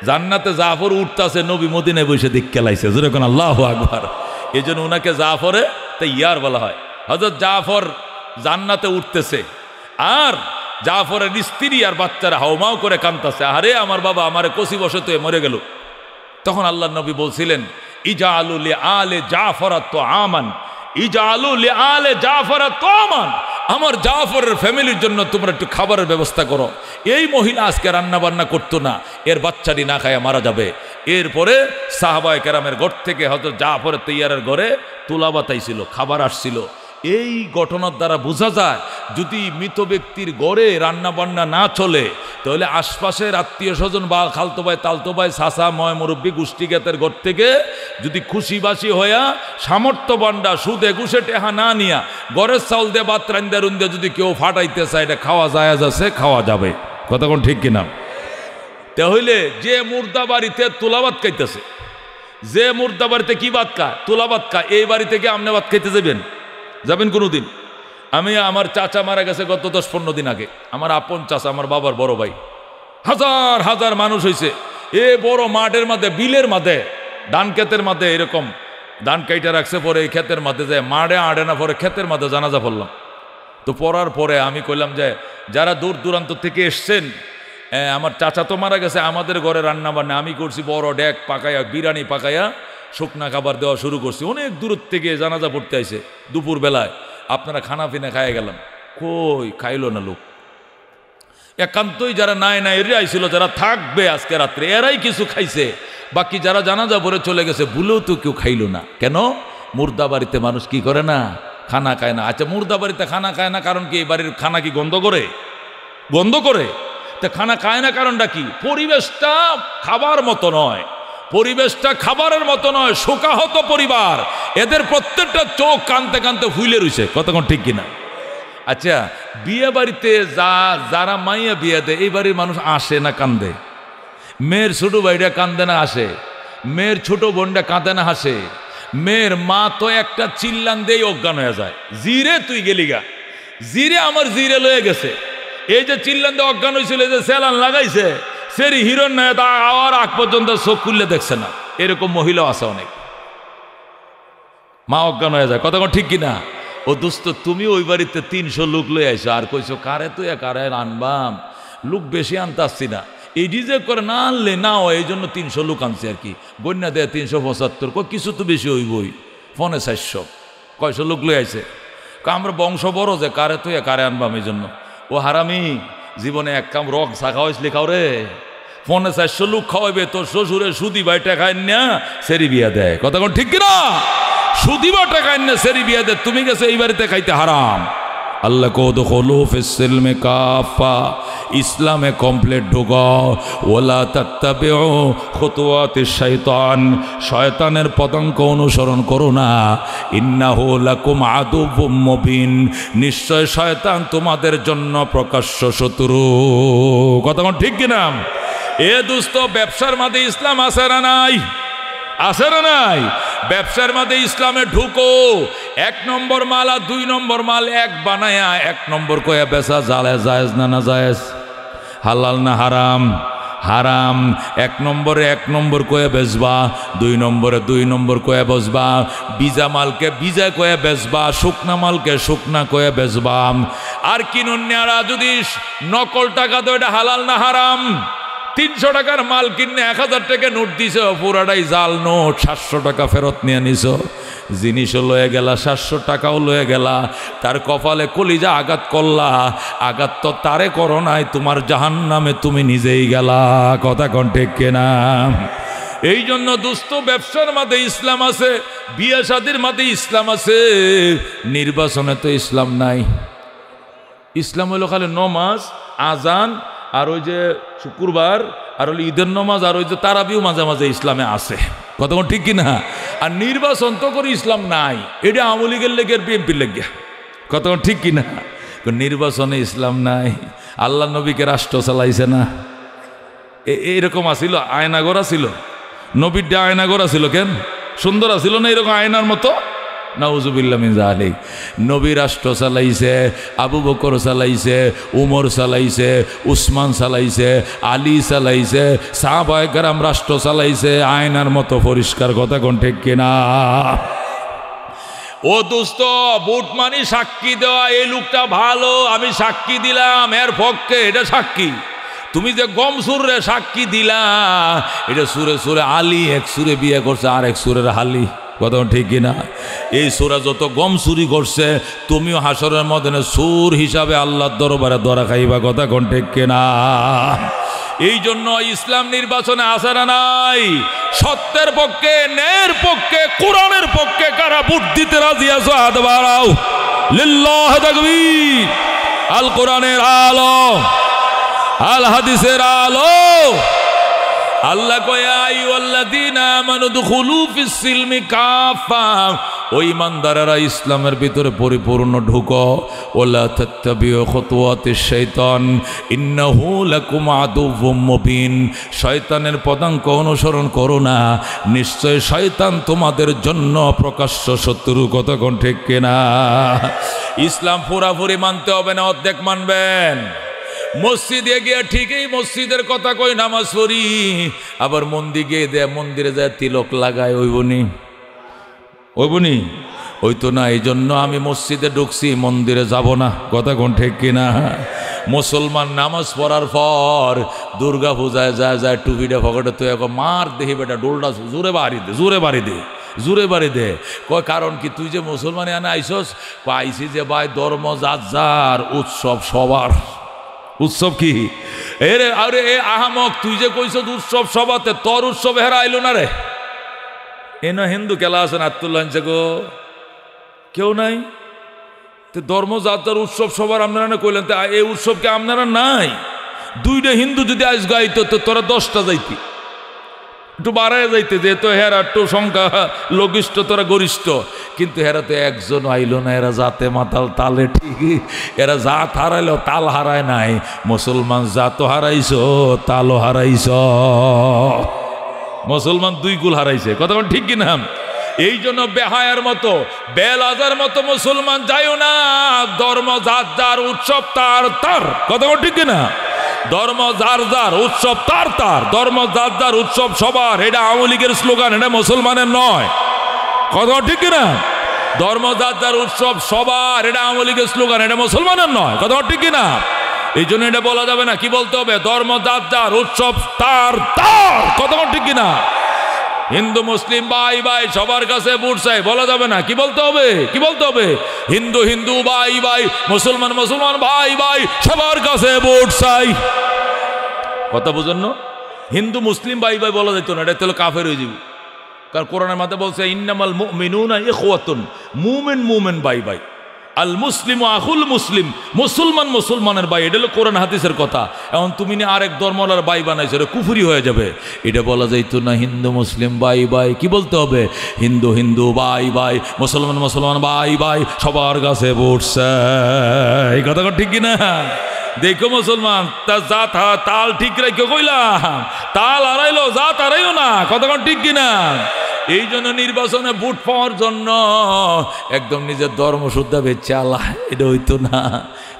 জান্নাতে জাফর উঠতেছে, নবী মদিনায় বসে দেখে লাইছে। যেরকম আল্লাহু আকবার। এই জন্য ওনাকে জাফরে তৈয়ার বলা হয়। হযরত জাফর জান্নাতে উঠতেছে, আর জাফরের স্ত্রী আর বাচ্চারা হাউমাউ করে কাঁদতেছে, আরে আমার বাবা আমারে কষি বসে তো মরে গেল। তখন আল্লাহ নবী বলছিলেন, ইজালু লি আলে জাফর তুআমান, ইজালু লি আলে জাফর তুআমান, আমার জাফরের ফ্যামিলির জন্য তোমরা একটু খাবারের ব্যবস্থা করো। এই মহিলা আজকে রান্না বান্না করতো না, এর বাচ্চাটি না খায় মারা যাবে। এরপরে সাহাবায়ে কেরামের ঘর থেকে হযরত জাফরের তৈয়ারের ঘরে তুলা বাতাইছিল, খাবার আসছিল। এই ঘটনার দ্বারা বোঝা যায় যদি মৃত ব্যক্তির ঘরে রান্না বান্না না চলে, তাহলে আশপাশের আত্মীয় স্বজন বা খালতো ভাই তালতো ভাই চাচা ময় মুরব্বী গোষ্ঠীগতের ঘর থেকে যদি খুশিবাসি হইয়া সামর্থ্য বান্ডা সুদে ঘুষে টেহা না নিয়া ঘরের চাউল দিয়ে ভাত রান্দা রুন্দা যদি কেউ ফাটাইতে চায়, এটা খাওয়া যায় আছে, খাওয়া যাবে। কথা কোন ঠিক কিনা? তাহলে যে মুর্দা বাড়িতে তুলা ভাত খাইতেছে, যে মুর্দা বাড়িতে কি ভাত খায়? তুলা ভাত খায়। এই বাড়ি থেকে আমনে ভাত খাইতে যাবেন কোনোদিন? আমি আমার চাচা মারা গেছে গত 10-15 দিন আগে। আমার আপন চাচা, আমার বাবার বড় ভাই। হাজার হাজার মানুষ হয়েছে। এ বড় মাঠের মাঝে, বিলের মাঝে, ধান ক্ষেতের মাঝে এরকম ধান কাইটা রাখছে। পরে এই ক্ষেতের মাঝে যায় মাঠে আড়ে না, পরে ক্ষেতের মাঝে জানাজা পড়লাম। তো পড়ার পরে আমি কইলাম যে যারা দূর দূরান্ত থেকে এসছেন, আমার চাচা তো মারা গেছে, আমাদের ঘরে রান্না বান্না আমি করছি, বড় ডেক পাকাইয়া বিরিয়ানি পাকাইয়া শুকনা খাবার দেওয়া শুরু করছি। অনেক দূর থেকে জানাজা পড়তে আইছে দুপুর বেলায়। আপনারা খানা পিনা খাইয়া গেলাম, কই খাইলো না লোক। একান্তই যারা নাই এরা আইছিল, যারা থাকবে আজকে রাত্রে এরাই কিছু খাইছে। বাকি যারা জানাজা পরে চলে গেছে ভুলেও তো কেউ খাইলো না। কেন? মুর্দা বাড়িতে মানুষ কি করে না, খানা খায় না। আচ্ছা, মুর্দা বাড়িতে খানা খায় না কারণ কি? এই বাড়ির খানা কি গন্ধ করে? গন্ধ করে। তা খানা খায় না কারণটা কি? পরিবেশটা খাবার মতো নয়, পরিবেশটা খাবারের মতো নয়। শোকাহত পরিবার, এদের প্রত্যেকটা চোখ কানতে কানতে ফুলে রয়েছে। কতক্ষণ ঠিক কিনা? আচ্ছা, বিয়ে বাড়িতে যারা মাইয়া বিয়ে দেয়, এই বাড়ির মানুষ আসে না কান্দে? মেয়ের ছোট ভাইটা কান্দে না আসে? মেয়ের ছোট বোনটা কাঁদে না হাসে? মেয়ের মা তো একটা চিল্লান দিয়ে অজ্ঞান হয়ে যায়, জিরে তুই গেলি গা, জিরে আমার জিরে লয়ে গেছে। এই যে চিল্লান দিয়ে অজ্ঞান হয়েছিল, যে সেলান লাগাইছে, সেরি হিরণ নয়, তা আর আগ পর্যন্ত চোখ খুললে দেখছে না। এরকম মহিলাও আছে অনেক। মা অজ্ঞান হয়ে যায়। কতক্ষণ ঠিক কিনা? ও দোস্ত, তুমি ওই বাড়িতে 300 লোক লয়ে আইছো, আর কইছো কারে তুই কারে আনবাম, লোক বেশি আনতে আসছি না, এই রিজেক্ট করে না আনলে না হয়, এই জন্য 300 লোক আনছি আর কি। গন্যা দেয় 375, কিছু তো বেশি হইবই, ফোনে 400। কয়শো লোক লয়ে আইছে। আমরা বংশ বড় যে কারে তুই কারে আনবাম, এই জন্য। ও হারামি, জীবনে এক কাম রক শাখা হয়েছিল খাও রে, ফোনে 400 লোক খাওয়াবে, তোর শ্বশুরে সুদি ভাই টাকায় না সেরি বিয়া দেয়। কথা কোন ঠিক কিনা? সুদি বা টাকায় না সেরি বিয়া দেয়, তুমি গেছে এই বাড়িতে খাইতে হারাম। আল্লাহ কো দুখুলু ফিস-সিলমি কাফা, ইসলামে কমপ্লিট ঢুকো। ওয়ালা তাত্তাবিউ খুতুওয়াতিশ শাইতান, শয়তানের পদাঙ্ক অনুসরণ করো না। ইন্নাহু লাকুম আদুউম মুবিন, নিশ্চয় শয়তান তোমাদের জন্য প্রকাশ্য শত্রু। কথা ঠিক কিনা? এ দোস্ত, ব্যবসার মাঝে ইসলাম আছে না নাই? আছে না নাই? ব্যবসার মাঝে ইসলামে ঢুকো। 1 নম্বর মাল আর 2 নম্বর মাল এক বানায়া 1 নম্বর কয়া বেচা জায়েজ না না জায়েজ? হালাল না হারাম? হারাম। 1 নম্বর কয়ে বেচবা, 2 নম্বর কয়ে বেচবা, বিজা মালকে বিজা কয়ে বেচবা, শুকনা মালকে শুকনা কয়ে বেচবা। আর কিনুন্যারা যদি নকল টাকা তো এটা হালাল না হারাম? 300 টাকার মাল কিনে 1000 টাকা নোট দিছ, পুরাটাই জাল নোট, 700 টাকা ফেরত নিয়ে নিছ। জিনিসও লয়ে গেলা, 700 টাকাও লয়ে গেলা। তার কপালে কলিজা আঘাত করলা, আঘাত তো তারে করো নাই, তোমার জাহান্নামে তুমি নিজেই গেলা। কথা কোন ঠিক কিনা? এই জন্য দোস্ত, ব্যবসার মাঝে ইসলাম আছে, বিয়ে শাদীর মাঝে ইসলাম আছে, নির্বাচনে তো ইসলাম নাই। ইসলাম হলো খালি নমাজ, আজান, আর ওই যে শুক্রবার, আর ওই ঈদের নমাজ, আর ওই যে তারাবিও মাঝে মাঝে ইসলামে আছে। কতক্ষণ ঠিক কিনা? আর নির্বাচন তো করে ইসলাম নাই, এটা আওয়ামী লীগের লেগে, বিএনপির লেগে। কতক্ষণ ঠিক কিনা? নির্বাচনে ইসলাম নাই। আল্লাহ নবীকে রাষ্ট্র চালাইছে না? এরকম আসিল, আয়নাঘর ছিল নবীর ডে, আয়নাঘর ছিল কেন? সুন্দর আসিল না এরকম আয়নার মতো? নাউজুবিল্লাহ মিন যালিক। নবী রাষ্ট্র চালাইছে, আবু বকর চালাইছে, উমর চালাইছে, উসমান চালাইছে, আলী চালাইছে, সাহাবায়ে কেরাম রাষ্ট্র চালাইছে আয়নার মতো পরিষ্কার। কথা কোন ঠিক কিনা? ও দোস্ত, বুট মানি সাক্ষী দেওয়া, এই লোকটা ভালো, আমি সাক্ষী দিলাম এর পক্ষে, এটা সাক্ষী। তুমি যে গম সুরে সাক্ষী দিলা, এটা সুরে সুরে আলী এক সুরে বিয়ে করছে আর এক সুরের হালি। কথা ঠিক কিনা? এই সুরা যত গম চুরি করছে, তুমিও হাসরের ময়দানে সুর হিসাবে আল্লাহর দরবারে ধরা খাইবা। কথা কোন ঠিক কিনা? এই জন্য ইসলাম নির্বাচনে আসে না নাই? সত্যের পক্ষে, ন্যায়ের পক্ষে, কোরআনের পক্ষে কারা ভোট দিতে রাজি আছো? হাত বাড়াও। লিল্লাহ তাকবীর। আল কোরআনের আলো, আল হাদিসের আলো। আল্লাহ কয় আইয়ুহাল্লাযীনা আমানু দুখুলু ফিস সিলমি কাফা, ওই ইমানদারেরা ইসলামের ভিতরে পরিপূর্ণ ঢুকো। ওয়ালা তাত্তাবিউ খুতুওয়াতিশ শাইতান ইন্নাহু লাকুম আদুউম মুবিন, শয়তানের পদাঙ্ক অনুসরণ করো না, নিশ্চয় শয়তান তোমাদের জন্য প্রকাশ্য শত্রু। কথা কোন ঠিক কিনা? ইসলাম পুরাপুরি মানতে হবে না, অর্ধেক মানবেন। মসজিদে গিয়ে ঠিকই মসজিদের কথা কই, নামাজ পড়ি, আবার মন্দিরে যায় তিলক লাগায়, ওইবনি ওই তো না। এই জন্য আমি মসজিদে ঢুকছি, মন্দিরে যাব না। কথা কোন ঠিক কিনা? মুসলমান নামাজ পড়ার পর দুর্গা পূজায় যায় টুপিটা পকেটে তো এখন মার দেখি বেটা ডোলটা জোরে বাড়ি দে, জোরে বাড়ি দে। কয় কারণ কি? তুই যে মুসলমান এনে আইসস? আইসি যে ভাই ধর্ম যার, উৎসব সবার। উৎসব কি? এরে আরে এ আহামক, তুই যে কইছ উৎসব সবাতে, তোর উৎসব হেরা আইলো না রে। এন হিন্দু কেলা আছেন আত্মুল্লাহ গো, কেউ নাই। তো ধর্ম যাত্রার উৎসব সবার আপনারা কইলেন, তো এই উৎসবকে আপনারা নাই? দুইটা হিন্দু যদি আজ গাইতো তো তোরা 10টা যাইতি, একটু বাড়ায় যাইতে, যেহেতু হেরা একটু সংখ্যা লঘিষ্ঠ, তোরা গরিষ্ঠ। কিন্তু হেরা তো একজন আইলো না, এরা জাতে মাতাল তালে ঠিকই। এরা জাত হারাইলো, তাল হারায় নাই। মুসলমান জাতও হারাইছ, তালও হারাইছ। মুসলমান 2 কুল হারাইছে। কথা ঠিক কিনা? এই জন্য বেহায়ার মতো, বেলাজার মতো মুসলমান যাইও না। ধর্ম যার, উৎসব তার। কথা ঠিক কিনা? ধর্ম যার, উৎসব তার। ধর্ম যার, উৎসব সবার। এটা আওয়ামী লীগের স্লোগান, এটা মুসলমানের নয়। কথা ঠিক কিনা? ধর্ম যার, উৎসব সবার, এটা আওয়ামী লীগের স্লোগান, এটা মুসলমানের নয়। কথা ঠিক কিনা? এই জন্য এটা বলা যাবে না। কি বলতে হবে? ধর্ম যার, উৎসব তার। কথা ঠিক কিনা? হিন্দু মুসলিম ভাই ভাই সবার কাছে ভোট চাই বলা যাবে না। কি বলতে হবে? হিন্দু ভাই ভাই, মুসলমান ভাই ভাই, সবার কাছে ভোট চাই। কথা বুঝেন না? হিন্দু মুসলিম ভাই ভাই বলা যেত না, এটা তাহলে কাফের হয়ে যাবে। কারণ কোরআনের মাঝে বলছে ইন্নামাল মুমিনুনা ইখওয়াতুন, মুমিন ভাই ভাই। আল মুসলিম আখুল মুসলিম, মুসলমানের ভাই। এটা হলো কোরআন হাদিসের কথা। এখন তুমি না আরেক ধর্মলার ভাই বানাইছো, এটা কুফরি হয়ে যাবে। এটা বলা যাইতো না। হিন্দু মুসলিম ভাই ভাই। কি বলতে হবে? হিন্দু ভাই ভাই, মুসলমান ভাই ভাই, সবার কাছে ভোট চাই। এই কথা ঠিক কিনা? দেখো মুসলমান, তাল ঠিক রেখে কইলাম, তাল হারাইলো, জাত হারাইও না। কথা ঠিক কিনা? এই জন্য নির্বাচনে ভোট পাওয়ার জন্য একদম নিজের ধর্ম শুদ্ধা বেচে আল্লাহ, এটা হইতো না।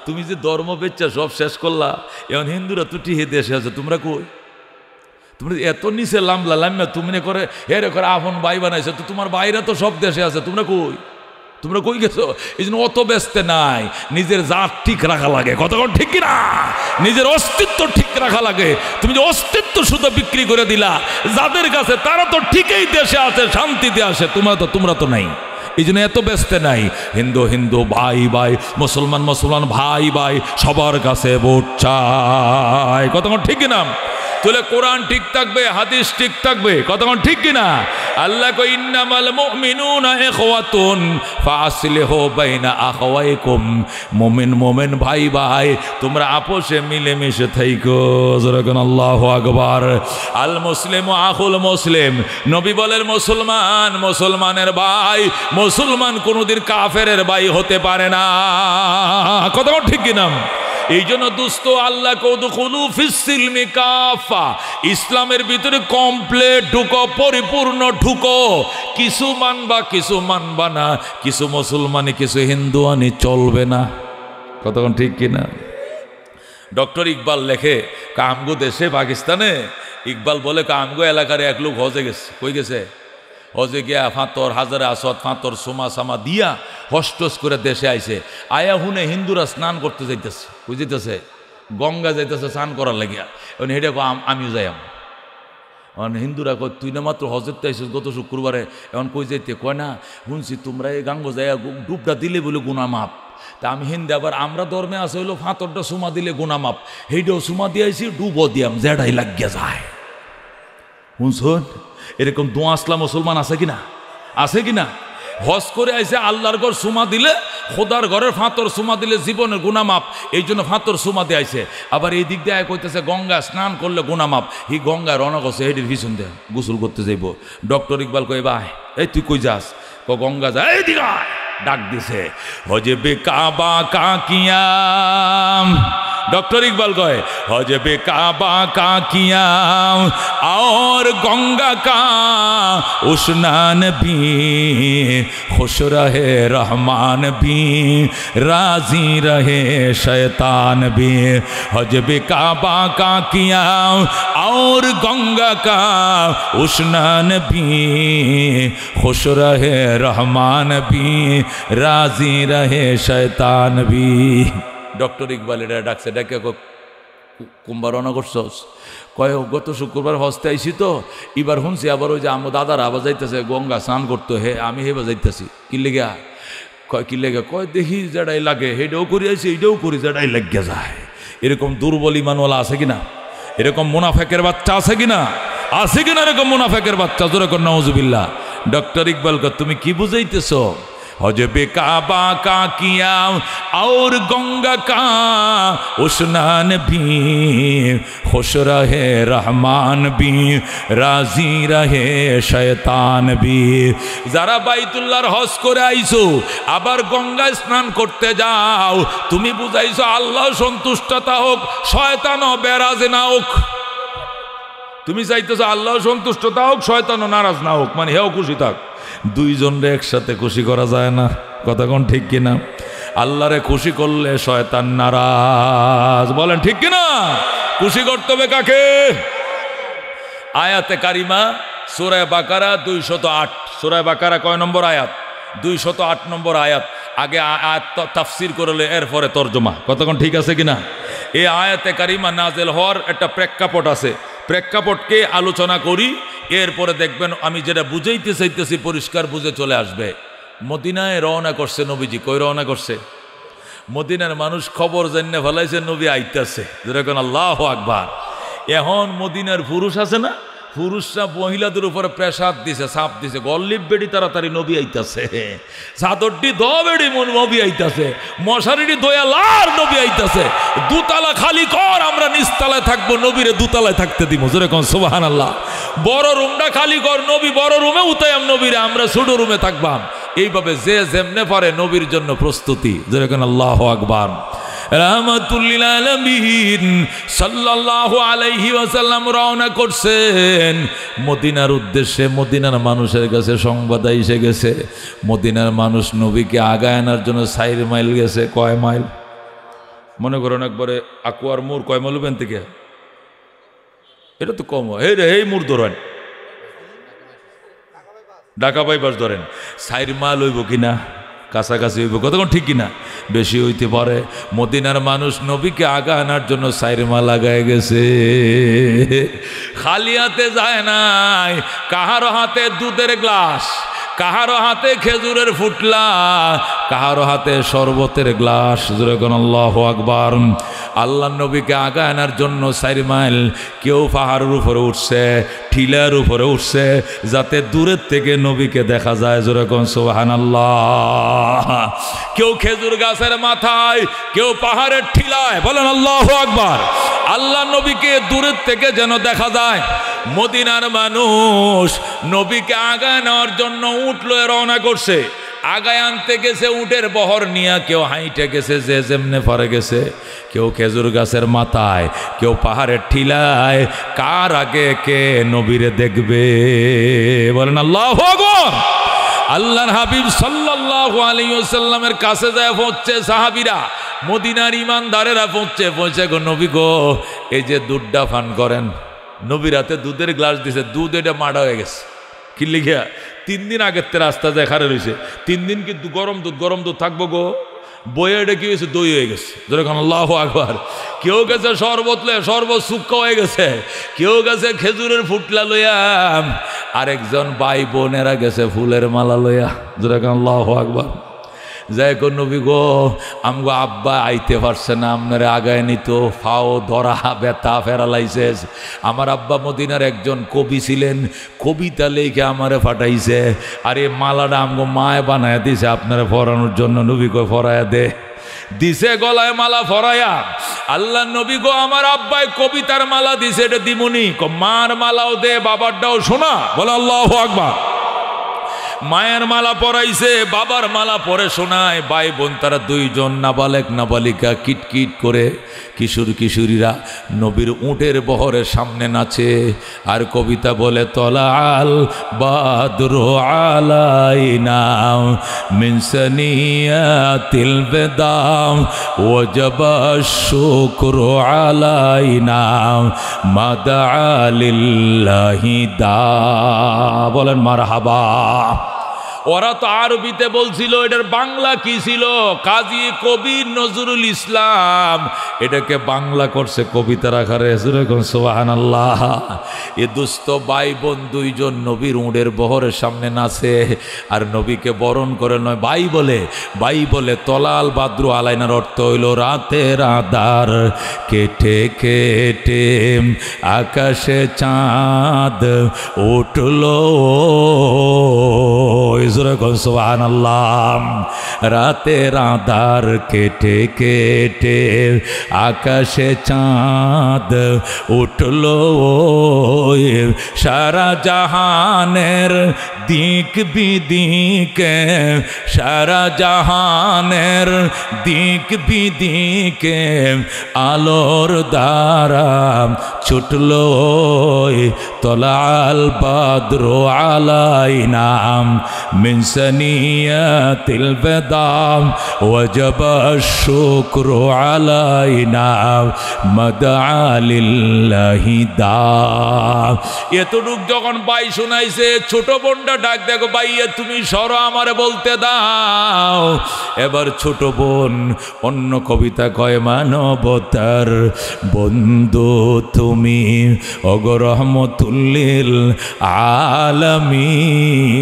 তুমি যে ধর্ম বেচা সব শেষ করলা। এখন হিন্দুরা তো টিহে দেশে আছে, তোমরা কই? তোমরা এত নিচে লাম্বা তুমি করে হেরে করে আপন ভাই বানাইছো, তো তোমার ভাইরা তো সব দেশে আছে, তোমরা কই গেছো? এই জন্য অত ব্যস্ত নাই। নিজের জাত ঠিক রাখা লাগে। কতক্ষণ ঠিক কিনা? নিজের অস্তিত্ব ঠিক রাখা লাগে। তুমি যে অস্তিত্ব শুধু বিক্রি করে দিলা যাদের কাছে, তারা তো ঠিকই দেশে আছে, শান্তিতে আসে, তোমরা তো নাই। এই জন্য এত ব্যস্ত নাই। হিন্দু ভাই ভাই, মুসলমান ভাই ভাই, সবার কাছে ভোট চাই। কতক্ষণ ঠিক কিনা? তাহলে কোরআন ঠিক থাকবে, হাদিস ঠিক থাকবে। কতক্ষণ ঠিক কিনা? আল্লাহ কই ইন্নামাল মুমিনুনা ইখওয়াতুন ফাসলিহু বাইনা আখাওয়াইকুম। মুমিন ভাই ভাই, তোমরা আপোষে মিলেমিশে থাইকো। যেরকম আল্লাহু আকবার। আল মুসলিমু আখুল মুসলিম। নবী বলেন মুসলমানের ভাই। মুসলমান কোনদিন কাফেরের ভাই হতে পারে না। কতক্ষণ ঠিক কিনা? এই জন্য দোস্ত আল্লাহ কৌদুখুলু ফিস-সিলমি কাফা, ইসলামের ভিতরে কমপ্লিট ঢুকো, পরিপূর্ণ ঢুকো। কিছু মানবা কিছু মানবা না, কিছু মুসলমানি কিছু হিন্দুয়ানি চলবে না। কতক্ষণ ঠিক কিনা? ডক্টর ইকবাল লেখে কামগো দেশে পাকিস্তানে, ইকবাল বলে কামগো এলাকার এক লোক হজে গেছে। কই গেছে? হজে গিয়া ফাঁতর হাজারে আসদ ফাঁতর সোমা সামা দিয়া হস্টস করে দেশে আইছে। আয়া হুনে হিন্দুরা স্নান করতে যাইতেছে, বুঝিতেছে গঙ্গা যাইতেছে স্নান করার লাগিয়া। এখন হেঁটে আমিও যাইম। এখন হিন্দুরা কয় তুই না মাত্র হজের তো আইসিস গত শুক্রবারে, এখন কই যাইতে? কয় না শুনছি তোমরা এই গাঙ্গো যাইয়া ডুবটা দিলে বলে গুনা মাপ। তা আমি হিন্দে আবার আমরা ধর্মে আছে হইলো ফাঁতরটা সুমা দিলে গুনা মাপ, হেইটাও সুমা দিয়েছি ডুবো দিয়াম যেটাই লাগিয়া যায়। শুনছুন এরকম দোয়া আসলা মুসলমান আছে কিনা? আছে কিনা? হজ করে আইসে আল্লাহর ঘর সুমা দিলে, খোদার ঘরের ফাঁতর সুমা দিলে জীবনের গুনামাপ, এই জন্য ফাঁতর সুমা দিয়ে আইসে। আবার এই দিক দিয়ে কইতেছে গঙ্গা স্নান করলে গুনামাপ। এই গঙ্গায় রওনা করছে, হেডির পিছন দিয়ে গোসল করতে যাইব। ডক্টর ইকবাল কই ভাই এই তুই কই যাস? গঙ্গা যায়, এই দিকে ডাক দিছে হজে বে কাবা কাকিয়াম। डॉक्टर इकबाल कहे हजबे काबा का किया और गंगा का उस्नान भी खुश रहे रहमान भी राजी रहे शैतान भी। हजबे काबा का किया और गंगा का उस्नान भी खुश रहे रहमान भी राजी रहे शैतान भी। डॉक्टर इकबाल डाकছে ডাকে কুম্বা রওনা করছস? কয় গত শুক্রবার হস্তে আইসি তো, এবার শুনছি আবার ওই যে আমার দাদারা আবার যাইতেছে গঙ্গা স্নান করতে, হে আমি হেবা যাইতেছি। কি লেগা? কয় কি লেগা? কয় দেখি যেটাই লাগে হেটাও করি আইসি, এইটাও করি যেটাই লাগিয়া যায়। এরকম দুর্বল ইমানওয়ালা আছে কিনা? এরকম মুনাফেকের বাচ্চা আছে কিনা? আছে কিনা এরকম মুনাফেকের বাচ্চা? জোরে কর নাউজুবিল্লাহ। ডক্টর ইকবাল কয় তুমি কি বুঝাইতেছ? हजबे काबा का किया और गंगा का उस्नान भी खुश रहे रहमान भी राजी रहे शैतान भी। যারা বাইতুল্লাহর হজ করে আইছো আবার গঙ্গা স্নান করতে যাও, তুমি বুঝাইছো আল্লাহ সন্তুষ্টতা হোক শয়তানও বেরাজ না হোক। তুমি চাইতেছো আল্লাহ সন্তুষ্টতা হোক শয়তানও নারাজ না হোক, মানে হেও খুশি থাক। দুইজনরে একসাথে খুশি করা যায় না, কথা কোন ঠিক কিনা? আল্লাহরে খুশি করলে শয়তান নারাজ, বলেন ঠিক কিনা? খুশি করতে হবে কাকে? আয়াতে কারিমা সূরা বাকারা 208। সূরা বাকারা কয় নম্বর আয়াত? 208 নম্বর আয়াত। আগে আয়াত তাফসীর করলে এরপরে তরজমা, কতক্ষণ ঠিক আছে কিনা? এই আয়াতে কারিমা নাজেল হওয়ার একটা প্রেক্ষাপট আছে, প্রেক্ষাপটকে আলোচনা করি, এরপরে দেখবেন আমি যেটা বুঝাইতে চাইতেছি পরিষ্কার বুঝে চলে আসবে। মদিনায় রওনা করছে নবীজি। কই রওনা করছে? মদিনার মানুষ খবর জানিয়ে ফেলাইছে নবী আইতাছে, যেরকম আল্লাহু আকবার। এখন মদিনার পুরুষ আছে না, পুরুষরা মহিলাদের উপরে প্রেসার দিছে, চাপ দিছে, গল্লিপ বেড়ি তাড়াতাড়ি নবী আইতাছে, চাদরটি দ বেড়ি নবী আইতাছে, মশারিটি দয়ালার নবী আইতাছে, দুতলা খালি কর আমরা নিচতলায় থাকবো, নবীরে দুতলায় থাকতে দিব, যেরকম সুবহানাল্লাহ। বড় রুমটা খালি কর, নবী বড় রুমে উতায়াম নবীরে, আমরা ছোট রুমে থাকবাম। এইভাবে যে যেমনে পারে নবীর জন্য প্রস্তুতি, যেরকম আল্লাহু আকবার। রাহমাতুল্লিল আলামিন সাল্লাল্লাহু আলাইহি ওয়াসাল্লাম রওনা করছেন মদিনার উদ্দেশ্যে। মদিনার মানুষের কাছে সংবাদ এসে গেছে, মদিনার মানুষ নবীকে আগায় আনার জন্য 4 মাইল গেছে। কয় মাইল? মনে করেন একবারে আকুয়ার মোড় কয় মাইল বেন থেকে? এটা তো কম, এই রে এই মোড় ধরেন, ঢাকা বাইপাস ধরেন, 4 মাইল হইব কিনা? কাছাকাছি হইব, কতক্ষণ ঠিক কিনা? বেশি হইতে পারে। মদিনার মানুষ নবীকে আগা আনার জন্য 4 মাইল আগায় গেছে, খালি হাতে যায় নাই। কাহারো হাতে দুধের গ্লাস, কাহারো হাতে খেজুরের ফুটলা, কাহারো হাতে শরবতের গ্লাস, যেরকম আল্লাহু আকবার। আল্লাহ নবীকে আগা আনার জন্য 4 মাইল। কেউ পাহাড়ের উপরে উঠছে, টিলার উপরে উঠছে, যাতে দূরের থেকে নবীকে দেখা যায়, যেরকম সুবহানাল্লাহ। কেউ খেজুর গাছের মাথায়, কেউ পাহাড়ের টিলায়, বলেন আল্লাহু আকবার। আল্লাহ নবীকে দূরের থেকে যেন দেখা যায়। মদিনার মানুষ নবীকে আগায় নেওয়ার জন্য উঠলো, রওনা করছে। আগায় আনতে গেছে উটের বহর নিয়ে, কেউ হাইটে গেছে যে যেমনে পরে গেছে, কেউ খেজুর গাছের মাথায়, কেউ পাহাড়ের ঠিলায়। কার আগে কে নবীরে দেখবে? বলেন আল্লাহু আকবার। আল্লাহর হাবিব সাল্লাল্লাহু আলাইহি ওয়াসাল্লামের কাছে যায় পৌঁছে সাহাবীরা, মদিনার ইমানদারেরা পৌঁছে গো নবী গো, এই যে দুধটা পান করেন। নবীর হাতে দুধের গ্লাস দিছে, দুধ এটা মাড়া হয়ে গেছে। কি লিখিয়া 3 দিন আগের তে রাস্তা যায় খারে রয়েছে। 3 দিন কি গরম দুধ থাকবো গো? বইয়ে এটা কি হয়েছে? দই হয়ে গেছে। যেরকম আল্লাহু আকবার। কেউ গেছে শরবত লইয়া, শরবত শুক্কা হয়ে গেছে। কেউ গেছে খেজুরের ফুটলা লইয়া, আরেকজন ভাই বোনেরা গেছে ফুলের মালা লইয়া। যেরকম আল্লাহু আকবার। যাই কো নবী গো, আমগো আব্বা আইতে পারছে না, আপনারে আগায় নিত, ফাও ধরা ব্যথা ফেরালাইছে। আমার আব্বা মদিনার একজন কবি ছিলেন, কবিতা লেখে আমারে ফাটাইছে। আর এই মালাটা আমগো মায় বানায় দিছে আপনারা পরানোর জন্য। নবী কো ফরায়া দে, দিছে গলায় মালা ফরায়া। আল্লাহ নবী গো, আমার আব্বাই কবিতার মালা দিছে, এটা দিমুনি। মার মালাও দে, বাবারটাও শোনা। বলে আল্লাহু আকবার। মায়ের মালা পরাইছে, বাবার মালা পরে শোনায়। ভাই বোন তারা 2 জন, নাবালেক নাবালিকা, কিটকিট করে কিশোর কিশোরীরা নবীর উটের বহরের সামনে নাচে আর কবিতা বলে, তলাল বাদরু আলাইনা মিন সানিয়াতিল বেদাম ওয়াজাবা শুকরু আলাইনা মাদা লিল্লাহি দা। বলেন মারহাবা। ওরা তো আরবিতে বলছিল, এটার বাংলা কি ছিল? কাজী কবি নজরুল ইসলাম এটাকে বাংলা করছে কবিতার আকারে। সুবহানাল্লাহ। এ দুস্থ ভাই বোন 2 জন নবীর উটের বহরের সামনে নাচে আর নবীকে বরণ করে নয় ভাই বলে তলাল বাদ্রু আলাইনার অর্থ হইল রাতের আধার কেটে কেটে আকাশে চাঁদ উঠলো। সুবহানাল্লাহ। রাতের আধার কেটে কেটে আকাশে চাঁদ উঠলো, সারা জাহানের দিক বিদিকে, সারা জাহানের দিক বিদিকে আলোর দ্বারা ছুটলো। তলাল বাদরু আলাইনা মিন সানিয়াতিল বেদাম ওয়াজাবা শুকরু আলাইনা মাদা লিল্লাহি দা। এতটুক যখন ভাই শোনাইছে, ছোট বোনটা ডাক দেখো, ভাইয়া তুমি সরো, আমারে বলতে দাও। এবার ছোট বোন অন্য কবিতা কয়, মানবতার বন্ধু তুমি ওগো রহমতুল্লিল আলামিন।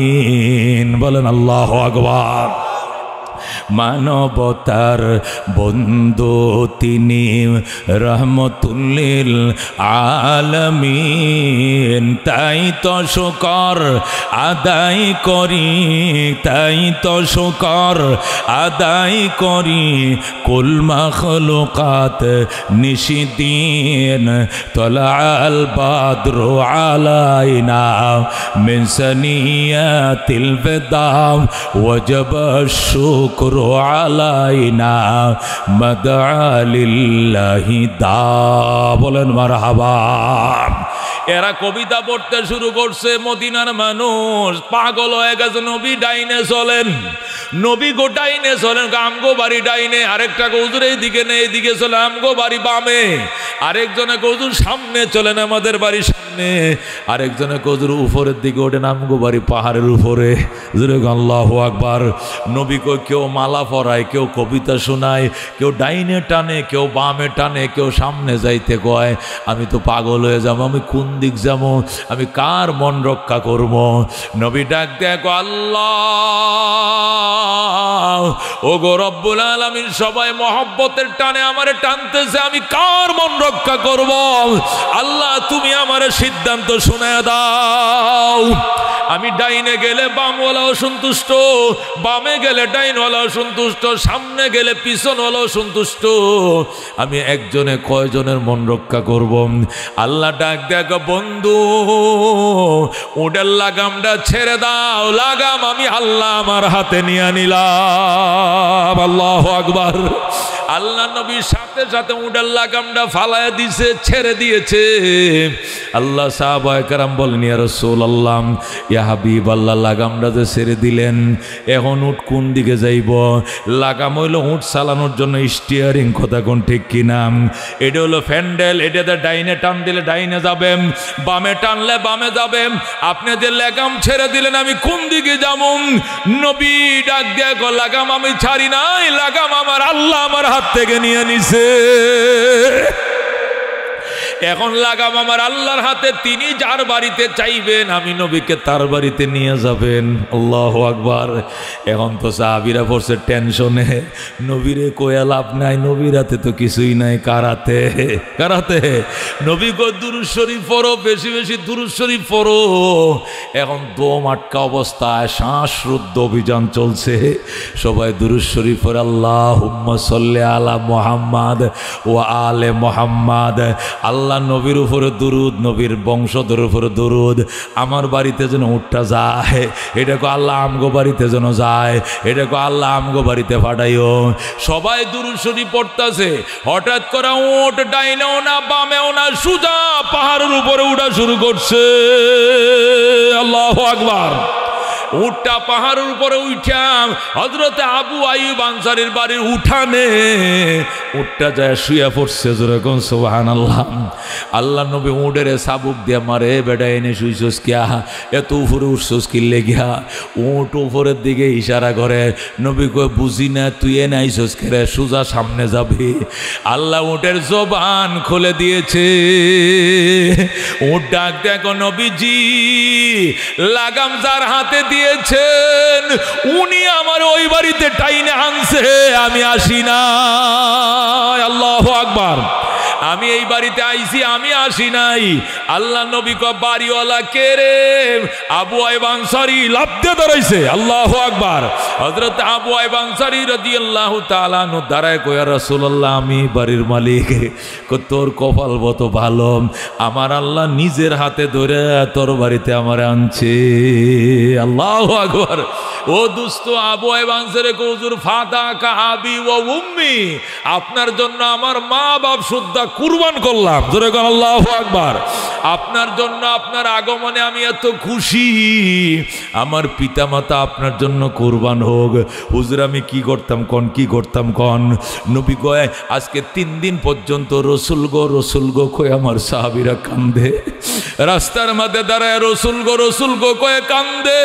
বলেন আল্লাহু আকবার। মানবতার বন্ধু তিনি রহমতুল্লিল আলামিন। তাই তো শুকর আদায় করি, তাই তো শুকর আদায় করি, কুল মাখলুকাত নিশিদিন তলাল বাদরু আলাইনা মিন সানিয়াতিল বেদাম ওয়াজাবা শুকরু আলাইনা মাদা লিল্লাহি দা। বলেন মারহাবা। এরা কবিতা পড়তে শুরু করছে। মদিনার মানুষ পাগল হয়ে গেছে। নবী ডাইনে চলেন, নবী গো ডাইনে চলেন, আমগো বাড়ি ডাইনে। আরেকটা কৌজুর এইদিকে নেই, এদিকে চলে আমগো বাড়ি বামে। আরেকজনে কৌজুর সামনে চলেন, আমাদের বাড়ির সামনে। আরেকজনে কৌজুর উপরের দিকে ওঠেন, আমগো বাড়ি পাহাড়ের উপরে। আল্লাহু আকবার। নবী কো কেউ মালা পরায়, কেউ কবিতা শোনায়, কেউ ডাইনে টানে, কেউ বামে টানে, কেউ সামনে যাইতে কয়। আমি তো পাগল হয়ে যাবো, আমি কোন দিক যাবো, আমি কার মন রক্ষা করব? নবী ডাক দেখো, আল্লাহ ও গো রব্বুল আলামিন, সবাই মহব্বতের টানে আমারে টানতেছে, আমি কার মন রক্ষা করব? আল্লাহ তুমি আমারে সিদ্ধান্ত শুনে দাও। আমি ডাইনে গেলে বামওয়ালা অসন্তুষ্ট, বামে গেলে ডাইনওয়ালা অসন্তুষ্ট, সামনে গেলে পিছনওয়ালা অসন্তুষ্ট। আমি একজনে কয়জনের মন রক্ষা করব? আল্লাহ ডাক দেখো, বন্ধু ওটার লাগামটা ছেড়ে দাও। লাগাম আমি আল্লাহ আমার হাতে নিয়ে নিলাম। আল্লাহু আকবার। আল্লাহ নবীর সাথে সাথে উডার লাগামটা ফালায় দিছে, ছেড়ে দিয়েছে। আল্লাহ সাহাবায়ে কেরাম বলেন, ইয়া রাসূলুল্লাহ, ইয়া হাবিবাল্লাহ, লাগামটা যে ছেড়ে দিলেন, এখন উট কোন দিকে যাইব? লাগাম হইল উট চালানোর জন্য স্টিয়ারিং, কথা কোন ঠিক কিনা? এটা হলো ফ্যান্ডেল, এটাতে ডাইনে টান দিলে ডাইনে যাবে, বামে টানলে বামে যাবে। আপনি যে লাগাম ছেড়ে দিলেন, আমি কোন দিকে যাব? নবী ডাক দিয়ে গো, লাগাম আমি ছাড়ি নাই, লাগাম আমার আল্লাহ আমার হাত থেকে নিয়ে নিছে। এখন লাগাম আমার আল্লাহর হাতে, তিনি যার বাড়িতে চাইবেন আমি নবীকে তার বাড়িতে নিয়ে যাবেন। আল্লাহু আকবার। এখন তো সাহাবীরা পড়ছে টেনশনে, নবীরে কয়া লাভ নাই, নবীর হাতে তো কিছুই নাই। কারাতে কারাতে নবী গো দুরূদ শরীফ পড়ো, বেশি বেশি দুরূদ শরীফ পড়ো। এখন দম আটকা অবস্থায় শ্বাসরুদ্ধ অভিযান চলছে। সবাই দুরূদ শরীফ পড়ে, আল্লাহুম্মা সাল্লি আলা মুহাম্মাদ ওয়া আলে মুহাম্মাদ। আল্লাহ নবীর উপরে দুরুদ, নবীর বংশধরের উপরে দুরুদ। আমার বাড়িতে যেন উঠটা যায়, এটাকে আল্লাহ আমগো বাড়িতে যেন যায়, এটাকে আল্লাহ আমগো বাড়িতে পাঠাইও। সবাই দুরুদ শরীফ পড়তাছে। হঠাৎ করে উট ডাইনেও না বামেও না, সোজা পাহাড়ের উপরে উঠা শুরু করছে। আল্লাহু আকবার। উটটা পাহাড়ের উপরে উঠাম, হযরতে আবু আইয়ুব আনসারীর বাড়ির উঠানে উটটা যায় শুয়ে পড়ছে। যেরকম সুবহানাল্লাহ। আল্লাহ নবী উটের চাবুক দিয়া মারে, বেটা এনে শুইছস কিয়া, এত উপরে উঠছস কি লেগিয়া? উট উপরের দিকে ইশারা করে। নবী কয়, বুঝি না, তুই এনে আইছস কেরে, সোজা সামনে যাবি। আল্লাহ উটের জবান খুলে দিয়েছে। উট ডাক দেখো, নবীজি লাগাম যার হাতে দিয়েছেন উনি আমার ওই বাড়িতে টাইনে আনছে, আমি আসি না। আল্লাহু আকবার। আমি এই বাড়িতে আইছি, আমি আসি নাই। আল্লাহ নবী কয়, বাড়িওয়ালা কে রে? আবু আইয়ুব আনসারী লাফ দিয়ে দাঁড়াইছে। আল্লাহু আকবার। হযরত আবু আইয়ুব আনসারী রাদিয়াল্লাহু তাআলা আনহু দাঁড়ায় কয়, রাসূলুল্লাহ, আমি বাড়ির মালিক। কয়, তোর কপাল কত ভালো, আমার আল্লাহ নিজের হাতে ধরে তোর বাড়িতে আমার আনছে। আল্লাহু আকবার। ও দোস্ত আবু আইয়ুব আনসারী কয়, হুজুর ফাদাকা আবি ওয়া উম্মি, আপনার জন্য আমার মা বাপ সুদ্ধা কুরবান করলাম। জোরে বলেন আল্লাহু আকবার। আপনার জন্য, আপনার আগমনে আমি এত খুশি, আমার পিতামাতা আপনার জন্য কুরবান হোক। হুজুর আমি কি করতাম কন, কি করতাম কন? নবী কয়, আজকে 3 দিন পর্যন্ত রসুল গো কয়ে আমার সাহাবীরা কান্দে। রাস্তার মধ্যে দাঁড়ায় রসুল গো কয়ে কান্দে।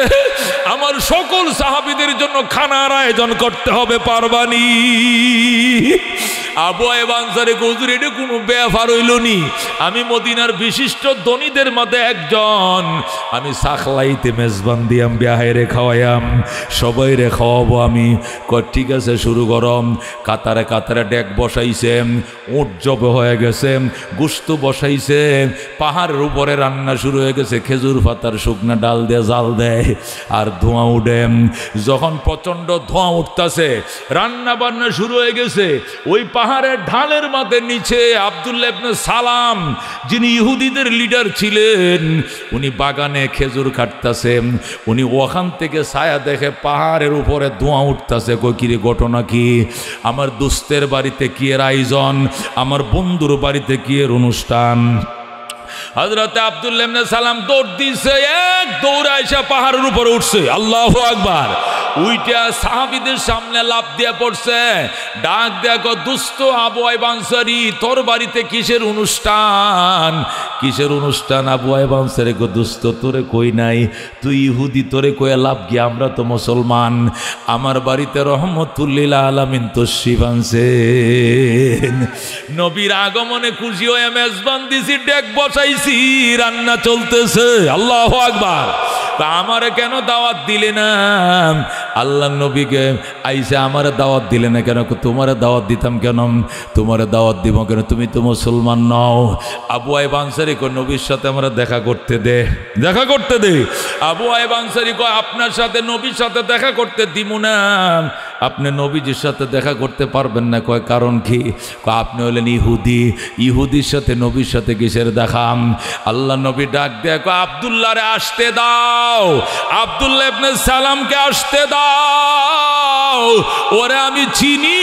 আমার সকল সাহাবীদের জন্য খানার আয়োজন করতে হবে, পারবানি? আবু আইয়ুব আনসারী হুজুর, এটা কোনো ব্যাপার হইল নি? আমি মদিনার বিশিষ্ট ধনীদের মধ্যে একজন, আমি সাখলাইতে মেজবান দিয়াম, বিয়াহেরে খাওয়াইয়াম, সবাই রে খাওয়াবো আমি। কয় ঠিক আছে, শুরু করম। কাতারে কাতারে ডেক বসাইছে, উট জবে হয়ে গেছে, গুস্ত বসাইছে, পাহাড়ের উপরে রান্না শুরু হয়ে গেছে। খেজুর পাতার শুকনা ডাল দিয়ে জাল দেয় আর ধোঁয়া উঠে। যখন প্রচণ্ড ধোঁয়া উঠতেছে, রান্না বান্না শুরু হয়ে গেছে। ওই পাহাড়ের ঢালের মাঝে নিচে আব্দুল্লাহ ইবনে সালাম, যিনি ইহুদিদের লিডার ছিলেন, উনি বাগানে খেজুর কাটতেছেন। উনি ওখান থেকে ছায়া দেখে পাহাড়ের উপরে ধোঁয়া উঠতেছে। কই কিরে, ঘটনা কি? আমার দোস্তের বাড়িতে কি এর আয়োজন, আমার বন্ধুর বাড়িতে কি এর অনুষ্ঠান। হযরত আব্দুল্লাহ ইবনে সালাম দৌড় দিছে, এক দৌড়ে এসে পাহাড়ের উপরে উঠছে। আল্লাহু আকবার। উইটা সাহাবীদের সামনে লাফ দিয়ে পড়ছে। ডাক দেখো, দুস্থ আবু আইয়ুব আনসারী, তোর বাড়িতে কিসের অনুষ্ঠান? কিসের অনুষ্ঠান? আবু আইয়ুব আনসারী কো, দুস্থ তোরে কই নাই, তুই ইহুদি, তোরে কয়ে লাভ কি, আমরা তো মুসলমান। আমার বাড়িতে রহমতুল লিল আলামিন তশরিফ আনছেন। নবীর আগমনে খুশি হয়ে মেজবান দিছি, ডেক বসাইছি, রান্না চলতেছে। আল্লাহু আকবার। আমারে কেন দাওয়াত দিলে না? আল্লাহ নবীকে আইসা আমারে দাওয়াত দিলে না কেন? তোমারে দাওয়াত দিতাম কেন? তোমারে দাওয়াত দিব কেন? তুমি তো মুসলমান নও। আবু আইব আনসারী কয় নবীর সাথে আমরা দেখা করতে দে, দেখা করতে দে। আবু আইব আনসারী কয় আপনার সাথে নবীর সাথে দেখা করতে দিব না, আপনি নবীজির সাথে দেখা করতে পারবেন না। কয় কারণ কি? কয় আপনি হলেন ইহুদি, ইহুদির সাথে নবীর সাথে কিসের দেখা? আল্লাহ নবী ডাক দেয় কয় আব্দুল্লাহরে আসতে দাও, আব্দুল্লাহ ইবনে সালামকে আসতে দাও, ওরে আমি চিনি,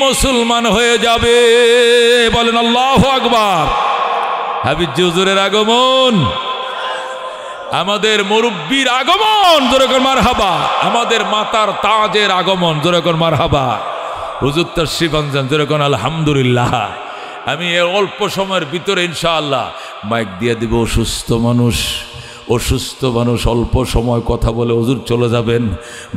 মুসলমান হয়ে যাবে। বলেন আল্লাহু আকবার। হাবিব হুজুরের আগমন, আমাদের মুরব্বির আগমন, জোরে করে মারহাবা। আমাদের মাতার তাজের আগমন, জোরে করে মারহাবা। হুজুর তাশরীফ আনছেন, জোরে করে আলহামদুলিল্লাহ। আমি এই অল্প সময়ের ভিতরে ইনশাআল্লাহ মাইক দিয়ে দিব। অসুস্থ মানুষ অল্প সময় কথা বলে হুজুর চলে যাবেন।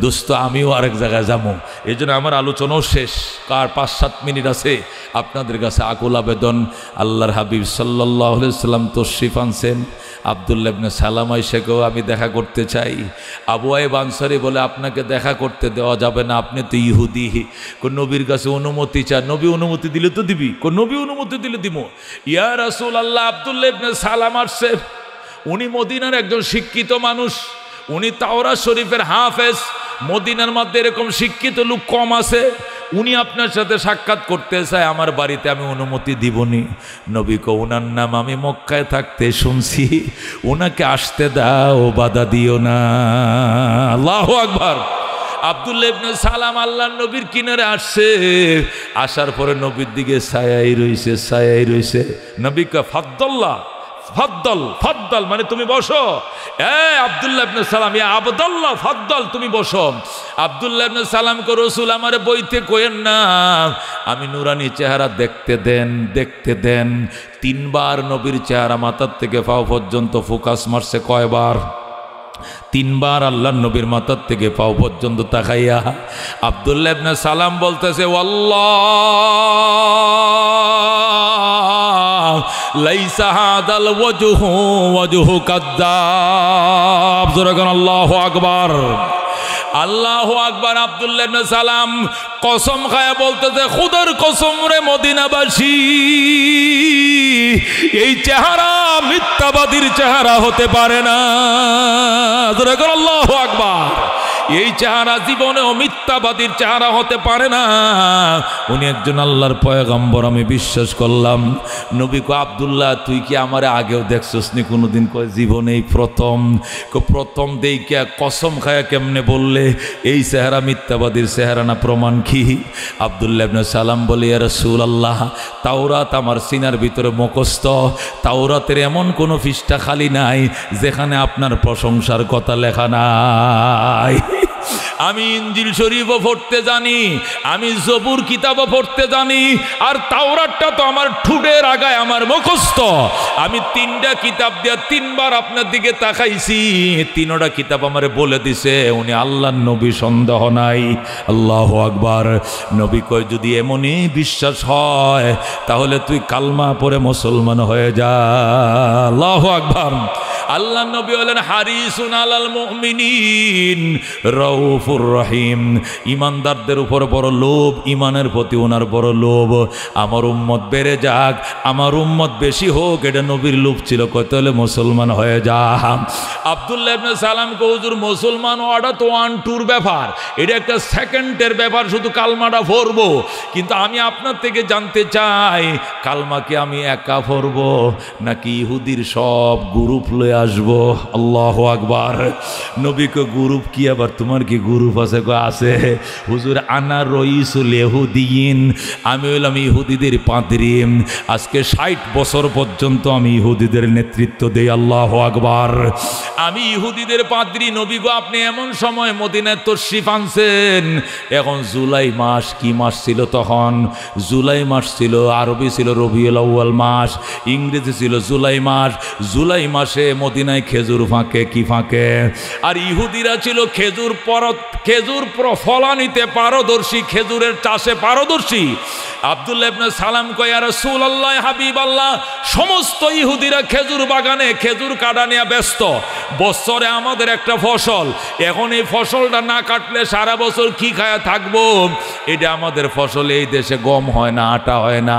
দোস্ত আমিও আরেক জায়গায় যাবো, এই জন্য আমার আলোচনাও শেষ। কার 5-7 মিনিট আছে, আপনাদের কাছে আকুল আবেদন। আল্লাহর হাবিব সাল্লাল্লাহু আলাইহি সাল্লাম তাশরীফ আনছেন, আব্দুল্লাহ ইবনে সালাম আয়েশাকেও আমি দেখা করতে চাই। আবু আইব আনসারী বলে আপনাকে দেখা করতে দেওয়া যাবে না, আপনি তো ইহুদি। নবীর কাছে অনুমতি চান, নবী অনুমতি দিলে তো দিবি। নবী অনুমতি দিলে দিব। ইয়া রাসূলুল্লাহ, আব্দুল্লাহ ইবনে সালাম আসছে, উনি মদিনার একজন শিক্ষিত মানুষ, উনি তাওরাত শরীফের হাফেজ। মদিনার মধ্যে এরকম শিক্ষিত লোক কম আছে। উনি আপনার সাথে সাক্ষাৎ করতে চায়, আমার বাড়িতে আমি অনুমতি দিবনি। নবী কো ওনার নাম আমি মক্কায় থাকতে শুনছি, ওনাকে আসতে দাও, বাধা দিও না। আল্লাহু আকবার। আব্দুল্লাহ ইবনে সালাম আল্লাহর নবীর কিনারে আসছে, আসার পরে নবীর দিকে ছায়াই রইছে। নবী কয় ফাদ্দাল্লাহ, ফাদ্দল, ফাদ্দল মানে তুমি বসো। আব্দুল্লাহ ইবনে সালাম, ইয়া আব্দুল্লাহ ফাদ্দল, তুমি বসো। আব্দুল্লাহ ইবনে সালাম কো রাসূল আমারে বইতে কইেন না, আমি নুরানি চেহারা দেখতে দেন। 3 বার নবীর চেহারা মাথার থেকে পাও পর্যন্ত ফোকাস মারছে। কয়বার? 3 বার আল্লাহর নবীর মাথার থেকে পাও পর্যন্ত তাকাইয়া আব্দুল্লাহ ইবনে সালাম বলতেছে ওয়াল্লাহ লাইসা হাদাল ওয়াজহু কাদ্দাব। জোরে কোন আল্লাহু আকবার, আল্লাহু আকবার। আব্দুল্লাহ ইবনে সালাম কসম খায়া বলতেছে খুদার কসম রে মদিনাবাসী, এই চেহারা মিথ্যাবাদীর চেহারা হতে পারে না। জোরে কোন আল্লাহু আকবার। এই চেহারা জীবনেও মিথ্যাবাদীর চেহারা হতে পারে না। উনি একজন আল্লাহর পয়গম্বর, আমি বিশ্বাস করলাম। নবী কো আব্দুল্লাহ তুই কি আমারে আগেও দেখছস নি কোনোদিন? কয় জীবনেই প্রথম। প্রথম দেইকা কসম খায়া কেমনে বললে এই চেহারা মিথ্যাবাদীর চেহারা না? প্রমাণ কি? আব্দুল্লাহ ইবনে সালাম বলে ইয়া রাসূলুল্লাহ, তাওরাত আমার সিনার ভিতরে মুখস্থ, তাওরাতের এমন কোনো পৃষ্ঠা খালি নাই যেখানে আপনার প্রশংসার কথা লেখা নাই। আমি ইনজিল শরীফও পড়তে জানি, আমি জবুর কিতাবও পড়তে জানি, আর তাওরাতটা তো আমার ঠুডের আগায় আমার মুখস্থ। আমি 3টা কিতাব দিয়ে 3 বার আপনার দিকে তাকাইছি, 3টা কিতাব আমারে বলে দিছে উনি আল্লাহর নবী, সন্দেহ নাই। আল্লাহু আকবার। নবী কয় যদি এমনই বিশ্বাস হয় তাহলে তুই কালমা পড়ে মুসলমান হয়ে যা। আল্লাহু আকবার। আল্লাহ নবী হলেন হারিসুন আলাল মুমিনিন রাউফুর রহিম। ইমানদারদের উপর বড় লোভ, ইমানের প্রতি ওনার বড় লোভ। আমার উম্মত বেড়ে যাক, আমার উম্মত বেশি হোক, এটা নবীর লোভ ছিল। কত হলে মুসলমান হয়ে যা। আব্দুল্লাহ ইবনে সালাম কো হুজুর মুসলমান হওয়াটা তো 1-2 ব্যাপার, এটা একটা সেকেন্ডের ব্যাপার, শুধু কালমাটা পড়বো। কিন্তু আমি আপনার থেকে জানতে চাই কালমাকে আমি একা পড়বো নাকি ইহুদির সব গ্রুপ লয়ে আসবো? আল্লাহু আকবার। নবীকে গ্রুপ কি আবার? তোমার কি গ্রুপ আছে? আছে। হুজুর আনা রইসুল ইহুদিন, আমি হইলাম ইহুদিদের পাদ্রী। আজকে 60 বছর পর্যন্ত আমি ইহুদিদের নেতৃত্ব দেই। আল্লাহু আকবার। আমি ইহুদিদের পাদ্রী। নবী গো আপনি এমন সময় মদিনায় তাশরীফ আনছেন, এখন জুলাই মাস। কি মাস ছিল তখন? জুলাই মাস ছিল। আরবি ছিল রবিউল আউয়াল মাস, ইংরেজি ছিল জুলাই মাস। জুলাই মাসে মদিনায় খেজুর ফাঁকে। কি ফাঁকে? আর ইহুদিরা ছিল খেজুর ফলানিতে পারদর্শী, খেজুরের চাষে পারদর্শী। আব্দুল্লাহ ইবনে সালাম কয়, ইয়া রাসূলুল্লাহ, হাবিবাল্লাহ, সমস্ত ইহুদিরা খেজুর বাগানে খেজুর কাটা নিয়ে ব্যস্ত। বছরে আমাদের একটা ফসল, এখন এই ফসলটা না কাটলে সারা বছর কি খায়া থাকবো? এটা আমাদের ফসল। এই দেশে গম হয় না, আটা হয় না,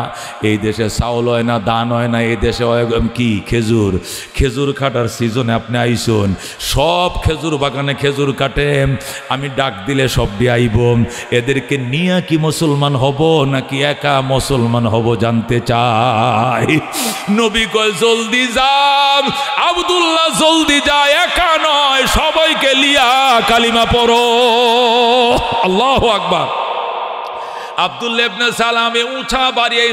এই দেশে চাউল হয় না, ধান হয় না, এই দেশে হয় কি? খেজুর। খেজুর কাটার সিজনে আপনি আইসুন, সব খেজুর বাগানে খেজুর কাটে, আমি ডাক দিলে সব দিয়ে আইব। এদেরকে নিয়ে কি মুসলমান হব নাকি একা মুসলমান হব জানতে চাই। নবী কয়, জলদি যান আব্দুল্লাহ, জলদি যা, একা নয়, সবাইকে লিয়া কালিমা পড়ো। আল্লাহু আকবার। আব্দুল্লাহ ইবনে সালামে উঁচা বাড়ি,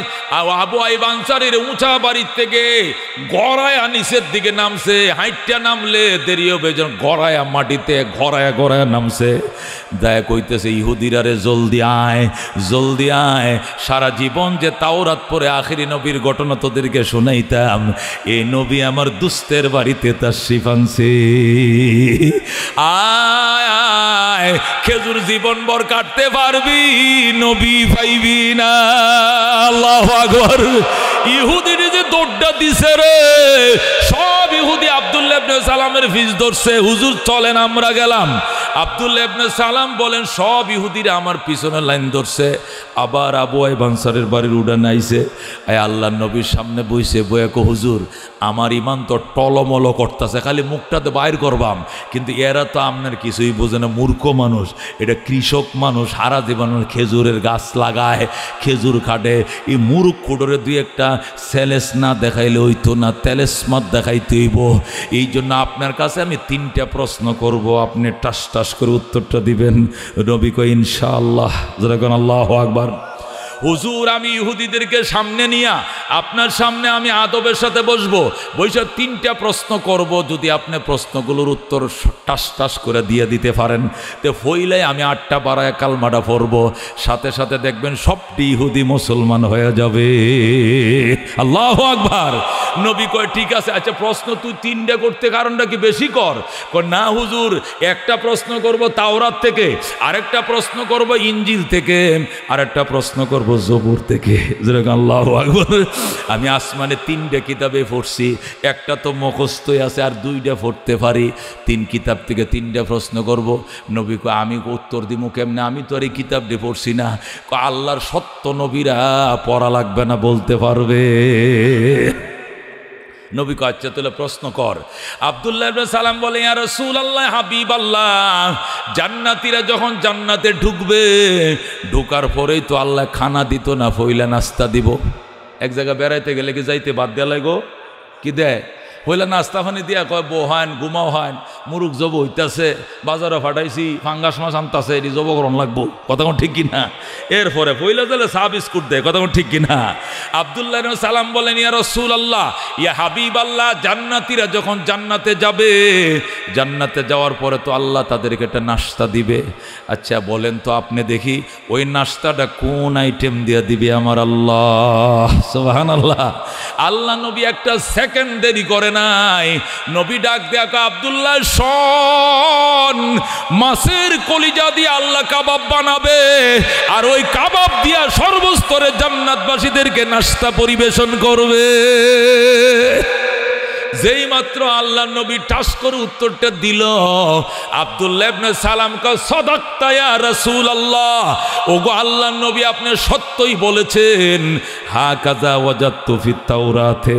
আবু আইয়ুব আনসারীর উঁচা বাড়ির থেকে গড়ায়া নিচের দিকে নামছে। হাইটটা নামলে দেরি হবে, যেন গড়ায়া মাটিতে গড়ায়া নামছে। দেয় কইতেছে, ইহুদিরা রে জলদি আয়, জলদি আয়। সারা জীবন যে তাওরাত পড়ে আখিরি নবীর ঘটনা তোদেরকে শোনাইতাম, এই নবী আমার দুস্তের বাড়িতে তাশরিফ আনছে। আয় আয়, খেজুর জীবন ভর কাটতে পারবি, নবী পাইবি না। আল্লাহু আকবার। ইহুদি যে দৌড়টা দিছে রে, সব ইহুদি আব্দুল্লাহ ইবনে সালামের ফিস ধরছে, হুজুর চলেন আমরা গেলাম। আব্দুল্লাহ ইবনে সালাম বলেন, সব ইহুদিরা আমার পিছনে লাইন ধরছে। আবার আবু আইয়ুব আনসারীর বাড়ির উড়ান আইছে, আল্লাহর নবীর সামনে বইছে, বইয়া কো, হুজুর আমার ইমান তো টলমল করতেছে, খালি মুখটাতে বাইর করবাম, কিন্তু এরা তো আপনার কিছুই বোঝে না, মূর্খ মানুষ। এটা কৃষক মানুষ, সারা জীবন খেজুরের গাছ লাগায়, খেজুর কাটে। এই মূর্খ কুডরে দুই একটা সেলেস না দেখাইলে হইতো না, তেলেসমাত দেখাইতে হইব। এই জন্য আপনার কাছে আমি 3টা প্রশ্ন করব, আপনি টাস টাস করে উত্তরটা দিবেন। নবী কয়, ইনশাআল্লাহ। যেরকম আল্লাহু আকবার। হুজুর আমি ইহুদিদেরকে সামনে নিয়া আপনার সামনে আমি আদবের সাথে বসবো, বৈশা 3টা প্রশ্ন করব, যদি আপনি প্রশ্নগুলোর উত্তর টাস টাস করে দিয়ে দিতে পারেন তো হইলে আমি 8টা বারায় কালমাটা পড়বো, সাথে সাথে দেখবেন সবটি ইহুদি মুসলমান হয়ে যাবে। আল্লাহু আকবার। নবী কয়, ঠিক আছে, আচ্ছা প্রশ্ন তুই 3টা করতে কারণটা কি বেশি কর? কয় না হুজুর, একটা প্রশ্ন করব তাওরাত থেকে, আরেকটা প্রশ্ন করব ইনজিল থেকে, আরেকটা প্রশ্ন করব জবুর থেকে। যেরকম আল্লাহু আকবার। আমি আসমানে 3টে কিতাবে পড়ছি, একটা তো মুখস্থই আছে, আর 2টা পড়তে পারি। 3 কিতাব থেকে 3টা প্রশ্ন করব। নবী কয়, আমি উত্তর দিব কেমনে? আমি তো আর এই কিতাব দিয়ে পড়ছি না। আল্লাহর সত্য নবীরা পড়া লাগবে না, বলতে পারবে। নবী কয়, আচ্ছা তাহলে প্রশ্ন কর। আব্দুল্লাহ ইবনে সালাম বলে, ইয়া রাসূলুল্লাহ, হাবিবাল্লাহ, জান্নাতীরা যখন জান্নাতে ঢুকবে, ঢোকার পরেই তো আল্লাহ খানা দিত না, পয়লা নাস্তা দিব। এক জায়গায় বেড়াইতে গেলে কি যাইতে বাদ দেয়া লাগো? কি দেয়? পয়লা নাস্তা পানি দিয়া কয়, বহান ঘুমাও হান, মুরুখ জব হইতাছে, বাজারে ফাটাইছি, ফাঙ্গাস মাছ আনতাছে, এটি জবকরণ লাগবো। কথা কোন ঠিক কিনা? এরপরে পয়লা দিলে চা বিস্কুট দেয়। কথা কোন ঠিক কিনা? আব্দুল্লাহ ইবনে সালাম বলেন, ইয়া রাসূলুল্লাহ, ইয়া হাবিবাল্লাহ, জান্নাতীরা যখন জান্নাতে যাবে, জান্নাতে যাওয়ার পরে তো আল্লাহ তাদেরকে একটা নাস্তা দিবে। আচ্ছা বলেন তো আপনি দেখি, ওই নাস্তাটা কোন আইটেম দিয়ে দিবে আমার আল্লাহ? সুবহানাল্লাহ। আল্লাহ নবী একটা সেকেন্ড দেরি করে নাই। নবী ডাক দেয়া কয়, আব্দুল্লাহ শোন, মাছের কলিজা দিয়ে আল্লাহ কাবাব বানাবে, আর ওই কাবাব দিয়া সর্বস্তরে জান্নাতবাসীদেরকে নাস্তা পরিবেশন করবে। যেই মাত্র আল্লাহ নবী টাস করে উত্তরটা দিল, আব্দুল্লাহ ইবনে সালাম কয়, সাদাকতা ইয়া রাসূলুল্লাহ, ওগো আল্লাহ নবী আপনি সত্যই বলেছেন। হাকাযা ওয়াজাদতু ফিত তাওরাতে,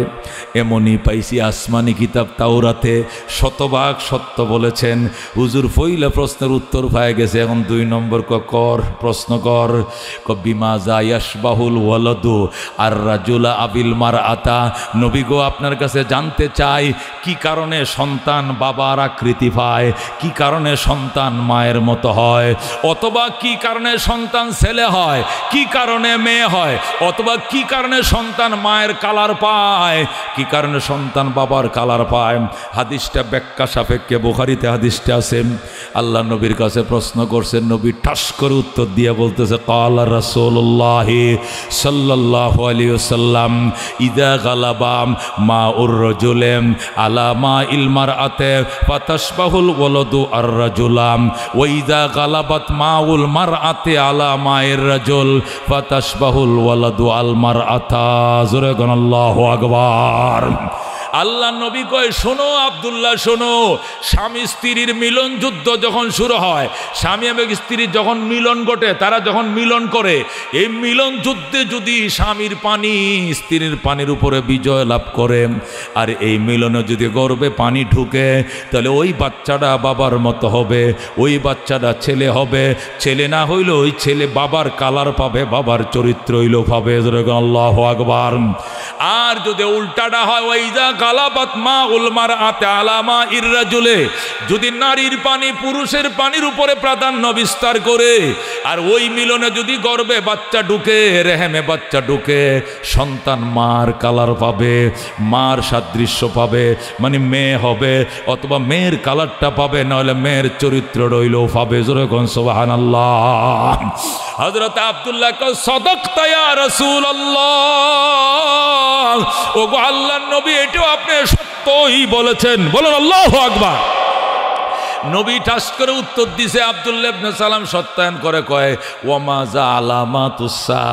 এমনই পাইছি আসমানি কিতাব তাওরাতে, শতভাগ সত্য বলেছেন। হুজুর পয়লা প্রশ্নের উত্তর পায় গেছে, এখন 2 নম্বর কর, প্রশ্ন কর। বিমাযা ইয়াশবাহুল ওয়ালাদু আর রাজুলা আবিল মারআতা, নবী গো আপনার কাছে জানতে চাই, কি কারণে সন্তান বাবার আকৃতি পায়, কি কারণে সন্তান মায়ের মতো হয়, অথবা কি কারণে সন্তান ছেলে হয়, কি কারণে মেয়ে হয়, অথবা কি কারণে সন্তান মায়ের কালার পায়, কি কারণে সন্তান বাবার কালার পায়। হাদিসটা ব্যাখ্যা সাপেক্ষে বুখারীতে হাদিসটা আছে। আল্লাহ নবীর কাছে প্রশ্ন করছেন, নবী ঠাস করে উত্তর দিয়ে বলতেছে, ক্বালা রাসূলুল্লাহ সাল্লাল্লাহু আলাইহি ওয়াসাল্লাম, ইযা গালাবা মাউর রাজুলে আলা মা ইল মারআতে ফাতাশবাহুল ওয়ালাদু আর রাজুলাম ওয়া ইযা গালাবাত মাউল মারআতে আলা মাইর রাজুল ফাতাশবাহুল ওয়ালাদু আল মারআতা। জোরে কোন আল্লাহু আকবার। আল্লাহ নবী কয়, শোনো আব্দুল্লাহ শোনো, স্বামী স্ত্রীর মিলন যুদ্ধ যখন শুরু হয়, স্বামী এবং স্ত্রীর যখন মিলন ঘটে, তারা যখন মিলন করে, এই মিলন যুদ্ধে যদি স্বামীর পানি স্ত্রীর পানির উপরে বিজয় লাভ করে, আর এই মিলনে যদি গর্ভে পানি ঢুকে, তাহলে ওই বাচ্চাটা বাবার মতো হবে, ওই বাচ্চাটা ছেলে হবে, ছেলে না হইলে ওই ছেলে বাবার কালার পাবে, বাবার চরিত্র হইল পাবে। আল্লাহু আকবার। আর যদি উল্টাটা হয়, ওই যা গালাবাত মা উল মারআতে আলা মা ইর রাজুলে, যদি নারীর পানি পুরুষের পানির উপরে প্রাধান্য বিস্তার করে, আর ওই মিলনে যদি গর্ভে বাচ্চা ঢুকে, রেহেমে বাচ্চা ঢুকে, সন্তান মার কালার পাবে, মার সাদৃশ্য পাবে, মানে মেয়ে হবে, অথবা মেয়ের কালারটা পাবে, নাহলে মেয়ের চরিত্র রইলেও পাবে। জোরে কোন সুবহানাল্লাহ। হযরত আব্দুল্লাহ কয়, সাদাকতা ইয়া রাসূলুল্লাহ, ওগো আল্লাহর নবী, এটাও আপনি সত্যই বলেছেন, বলুন আল্লাহু আকবার। নবী ঠাস করে উত্তর দিছে, আব্দুল্লাহ ইবনে সালাম সত্যায়ন করে কয়, ওয়ামা যা আলামাতুসা,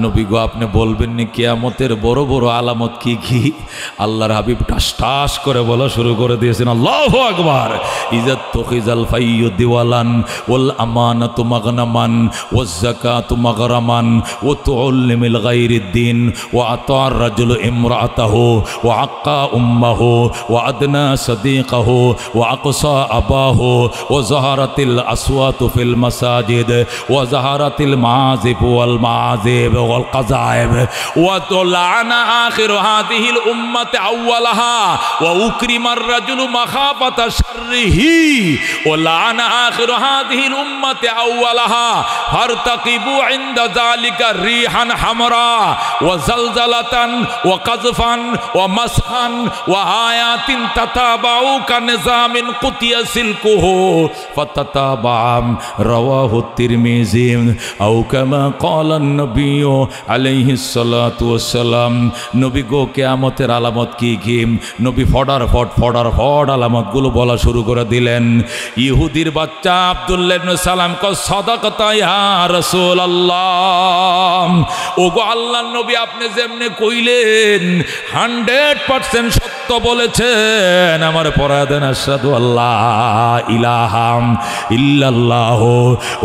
নবী গো আপনি বলবেন নি কিয়ামতের বড় বড় আলামত কি কি? আল্লাহর হাবিব ঠাস ঠাস করে বলা শুরু করে দিয়েছেন, আল্লাহু আকবার। ইজাত তুখিজাল ফাইয়ু দিওয়ালান ওয়াল আমানাতু মাগনামান ওয়াজ যাকাতু মাগরামান ওয়া তুউল্লিমিল গায়রিদ্দিন ওয়া আতার রাজুলু ইমরাআতাহু ওয়া আক্কা উম্মাহু ওয়া আদনা সাদিকাহু ওয়া আকসা আবা وظهرت الأصوات في المساجد وظهرت المعازف والمعازف والقذائف وتلعن آخر هذه الأمة أولها وأكرم الرجل مخافة شره ولعن آخر هذه الأمة أولها فارتقبوا عند ذلك ريحا حمراء وزلزلة وقذفا ومسخا وآيات تتابعوا كنظام قطي সিলকুহু ফাতাতাবাম রাওয়াহু তিরমিজি আও কামা ক্বালা নবী আলাইহিস সালাতু ওয়াস সালাম। নবী গো কিয়ামতের আলামত কি কি? নবী ফডার ফড আলামতগুলো বলা শুরু করে দিলেন। ইহুদির বাচ্চা আব্দুল্লাহ ইবনে সালাম কয়, সাদাকাতা ইয়া রাসূলুল্লাহ, ওগো আল্লাহর নবী আপনি যেমনে কইলেন 100% সত্য বলেছেন। আমার পড়ায় দেন, আশহাদু আল্লাহ ইলাহা ইল্লাল্লাহু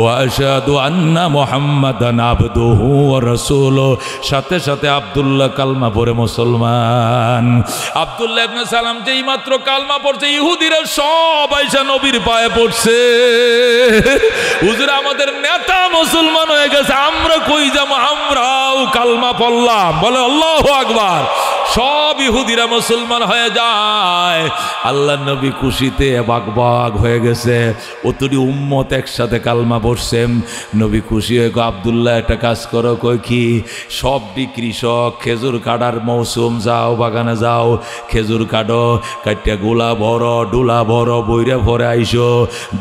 ওয়া আশহাদু আন্না মুহাম্মাদান আবদুহু ওয়া রাসূলুহু। সাথে সাথে আব্দুল্লাহ কালমা পড়ে মুসলমান। আব্দুল্লাহ ইবনে সালাম যেই মাত্র কালমা পড়ছে, ইহুদিরা সব আইসা নবীর পায়ে পড়ছে। হুজুর আমাদের নেতা মুসলমান হয়ে গেছে, আমরা কই যাবো? আমরাও কালমা পড়লাম, বলে আল্লাহু আকবার। সব ইহুদিরা মুসলমান হয়ে যায়। আল্লাহ নবী খুশিতে বাগবাগ হয়ে গেছে, অতটি উম্মত একসাথে কালমা পড়ছে। নবী খুশি হয়ে আব্দুল্লাহ একটা কাজ করো, কই কি? সবটি কৃষক, খেজুর কাটার মৌসুম, যাও বাগানে যাও, খেজুর কাটো, কাটিয়া গোলা ভরো, ডুলা ভরো, বইরা ভরে আইসো,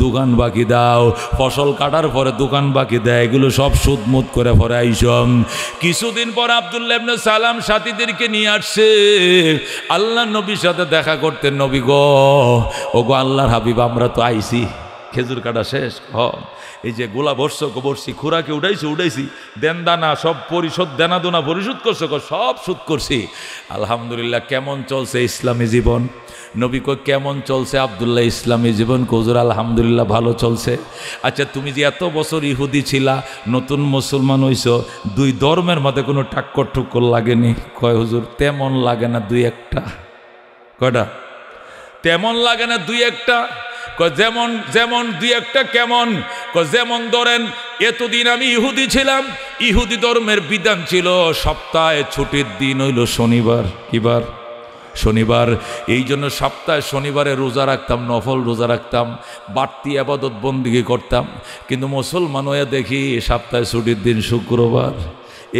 দোকান বাকি দাও, ফসল কাটার পরে দোকান বাকি দেয়, এগুলো সব সুদমুদ করে ভরে আইসো। কিছুদিন পর আব্দুল্লাহ ইবনে সালাম সাথীদেরকে নিয়ে আসছে আল্লাহ নবীর সাথে দেখা করতে। নবী গো, ওগো আল্লাহর হাবিব, আমরা তো আইছি, খেজুর কাটা শেষ, এই যে গোলা বর্ষি, খুরাকে উঠাইছি, দেন দানা সব পরিশোধ, দেনা দোনা পরিশোধ করছো, সব সুদ করছি, আলহামদুলিল্লাহ। কেমন চলছে ইসলামী জীবন? নবী কই, কেমন চলছে আব্দুল্লাহ ইসলামী জীবন? হুজুর আলহামদুলিল্লাহ ভালো চলছে। আচ্ছা, তুমি যে এত বছর ইহুদি ছিলা, নতুন মুসলমান হইছো, দুই ধর্মের মধ্যে কোনো ঠাক্কর লাগেনি? কয় হুজুর তেমন লাগে না, দুই একটা। কয়টা? তেমন লাগে না, দুই একটা। যেমন দুই একটা কেমন? যেমন ধরেন, এতদিন আমি ইহুদি ছিলাম, ইহুদি ধর্মের বিধান ছিল সপ্তাহে ছুটির দিন হইল শনিবার। কিবার? শনিবার। এই জন্য সপ্তাহে শনিবারে রোজা রাখতাম, নফল রোজা রাখতাম, বাড়তি আবাদত বন্দিগি করতাম। কিন্তু মুসলমান হয়ে দেখি সপ্তাহে ছুটির দিন শুক্রবার।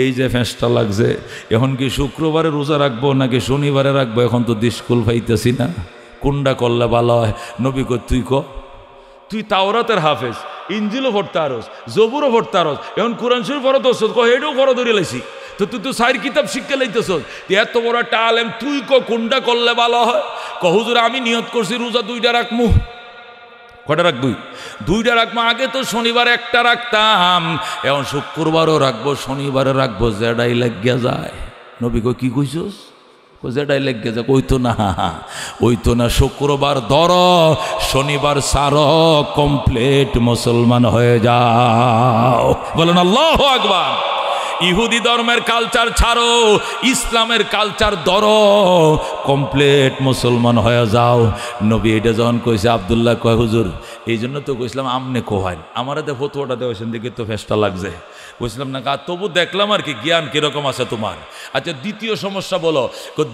এই যে ফেঁসটা লাগছে, এখন কি শুক্রবারে রোজা রাখবো নাকি শনিবারে রাখবো? এখন তো দিশকুল পাইতেছি না, কোনটা করলে ভালো হয়? নবী কই, তুই তাওরাতের হাফেজ, ইনজিলও পড়তে আরস, জবুরও পড়তে আরস, এখন কোরআন শরীফ পড়ো তো, এটাও পড়ো ধরে লাইছি, তো তুই তো সাইর কিতাব শিক্ষা লাইতেছ, এত বড় একটা আলেম, তুই কোনটা করলে ভালো হয়? হুজুর আমি নিয়ত করছি রোজা 2টা রাখমু। কটা রাখবি? 2টা রাখবো। আগে তো শনিবার একটা রাখতাম, এখন শুক্রবারও রাখবো, শনিবারে রাখবো, যেটাই লাগিয়া যায়। নবী কই কি কইছস? যেটাই লেগে যাক। ওই তো না শুক্রবার ধর, শনিবার সার, কমপ্লিট মুসলমান হয়ে যাও। বলেন আল্লাহু আকবার। ইহুদি ধর্মের কালচার ছাড়ো, ইসলামের কালচার ধরো, কমপ্লিট মুসলমান হয়ে যাও। নবী এটা যখন কইছে, আব্দুল্লাহ কয় হুজুর এই জন্য তো কইছিলাম আমনে কোহাইন, আমার এতে ফতুয়াটা দেওয়াছেন দেখে তো ফেসটা লাগছে। কইছিলাম না তবু দেখলাম আর কি জ্ঞান কিরকম আছে তোমার। আচ্ছা দ্বিতীয় সমস্যা বলো।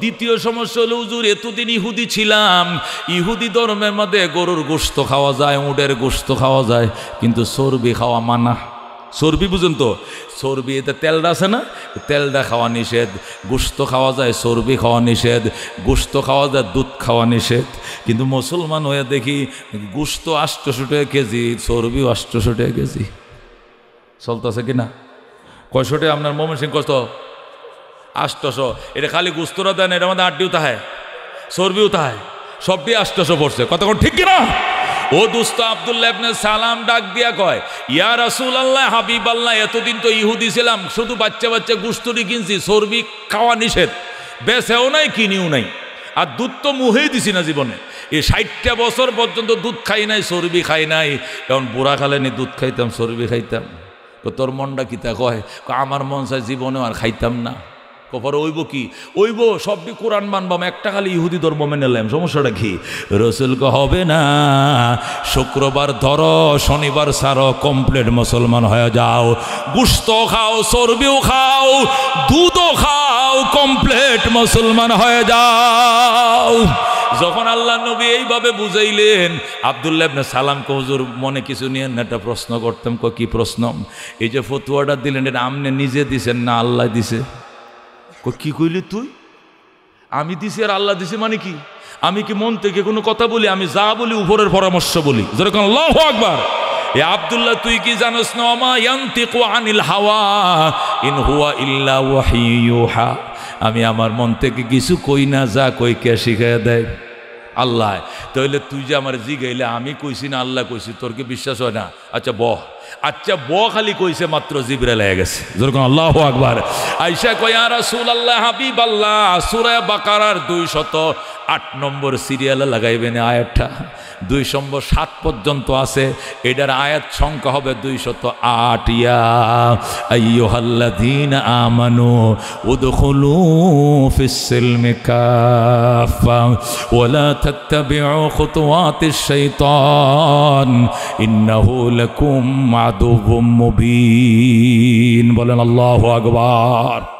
দ্বিতীয় সমস্যা হলো হুজুর এতদিন ইহুদি ছিলাম, ইহুদি ধর্মের মধ্যে গরুর গোশত খাওয়া যায়, উটের গোশত খাওয়া যায়, কিন্তু চর্বি খাওয়া মানা। চর্বি বুঝুন তো, চর্বি এতে তেলটা আছে না, তেলটা খাওয়া নিষেধ। গোশত খাওয়া যায়, চর্বি খাওয়া নিষেধ। গোশত খাওয়া যায়, দুধ খাওয়া নিষেধ। কিন্তু মুসলমান হয়ে দেখি গোশত 800 টাকা কেজি, চর্বিও 800 টাকা কেজি। চলতেছে কিনা? কয়শো টাকা আপনার মোমেন সিং কত? 800। এটা খালি গোস্তরা দেন, এটার মধ্যে আড্ডিও তাহায়, চর্বিও তাহায়, সবটি 800 পড়ছে। কতক্ষণ ঠিক কিনা? ও দুস্ত আব্দুল্লাহ ইবনে সালাম ডাক দিয়া কয়, ইয়া রাসূলুল্লাহ, হাবিবাল্লাহ, এতদিন তো ইহুদি ছিলাম, শুধু বাচ্চা বাচ্চা গুস্তরি কিনছি, চর্বি খাওয়া নিষেধ, বেচেও নাই কিনিও নাই, আর দুধ তো মুহেই দিছি না জীবনে। এই 60টা বছর পর্যন্ত দুধ খাই নাই, চর্বি খাই নাই। এখন বুড়া খালেনি দুধ খাইতাম, চর্বি খাইতাম। তোর মনটা কিতা কয়? আমার মন চাই জীবনেও আর খাইতাম না। কপরে ওইব কি? ওইব সবটি কোরআন মানবাম, একটা খালি ইহুদি ধর্ম মেনে নিলাম, সমস্যাটা কি? রসুলকে হবে না, শুক্রবার ধরো, শনিবার সারো, কমপ্লিট মুসলমান হয়ে যাও। গোশত খাও, চর্বিও খাও, দুধও খাও, কমপ্লিট মুসলমান হয়ে যাও। যখন আল্লাহ নবী এইভাবে বুঝাইলেন, আব্দুল্লাহ ইবনে সালামকে হুজুর মনে কিছু নিয়ে একটা প্রশ্ন করতাম। কি প্রশ্ন? এই যে ফতুয়াটা দিলেন, এটা আপনি নিজে দিছেন না আল্লাহ দিছে? কি কইলি তুই? আমি দিছি আর আল্লাহ দিছে মানে কি? আমি কি মন থেকে কোনো কথা বলি? আমি যা বলি উপরের পরামর্শ বলি। যেরকম আল্লাহু আকবার। এ আব্দুল্লাহ, তুই কি জানোস না, মা ইয়ানতিকু আনিল হাওয়া ইন হুয়া ইল্লা ওয়াহয়ু ইউহা। আমি আমার মন থেকে কিছু কই না, যা কই কে শিখাইয়া দেয়? আল্লাহ। তাহলে তুই যে আমার জিগাইলে আমি কইছি না আল্লাহ কইছি, তোর কি বিশ্বাস হয় না? আচ্ছা বহ। আচ্ছা খালি কইছে মাত্র, জিবরাইল লেগে গেছে। যেরকম আল্লাহু আকবার। আয়েশা কয়, ইয়া রাসূলুল্লাহ, হাবিবাল্লাহ, সূরা বাকারার 208 নম্বর সিরিয়ালে লাগাইবেন আয়াতটা। 207 পর্যন্ত আছে, এটার আয়াত সংখ্যা হবে 208। ইয়া আইয়ুহাল্লাযীনা আমানু উদখুলু ফিস সিলমি কাফা ওয়া লা তাত্তাবিউ খুতুওয়াতিশ শাইতান ইন্নাহু লাকুম আদুউম মুবিন। বলেন আল্লাহু আকবার।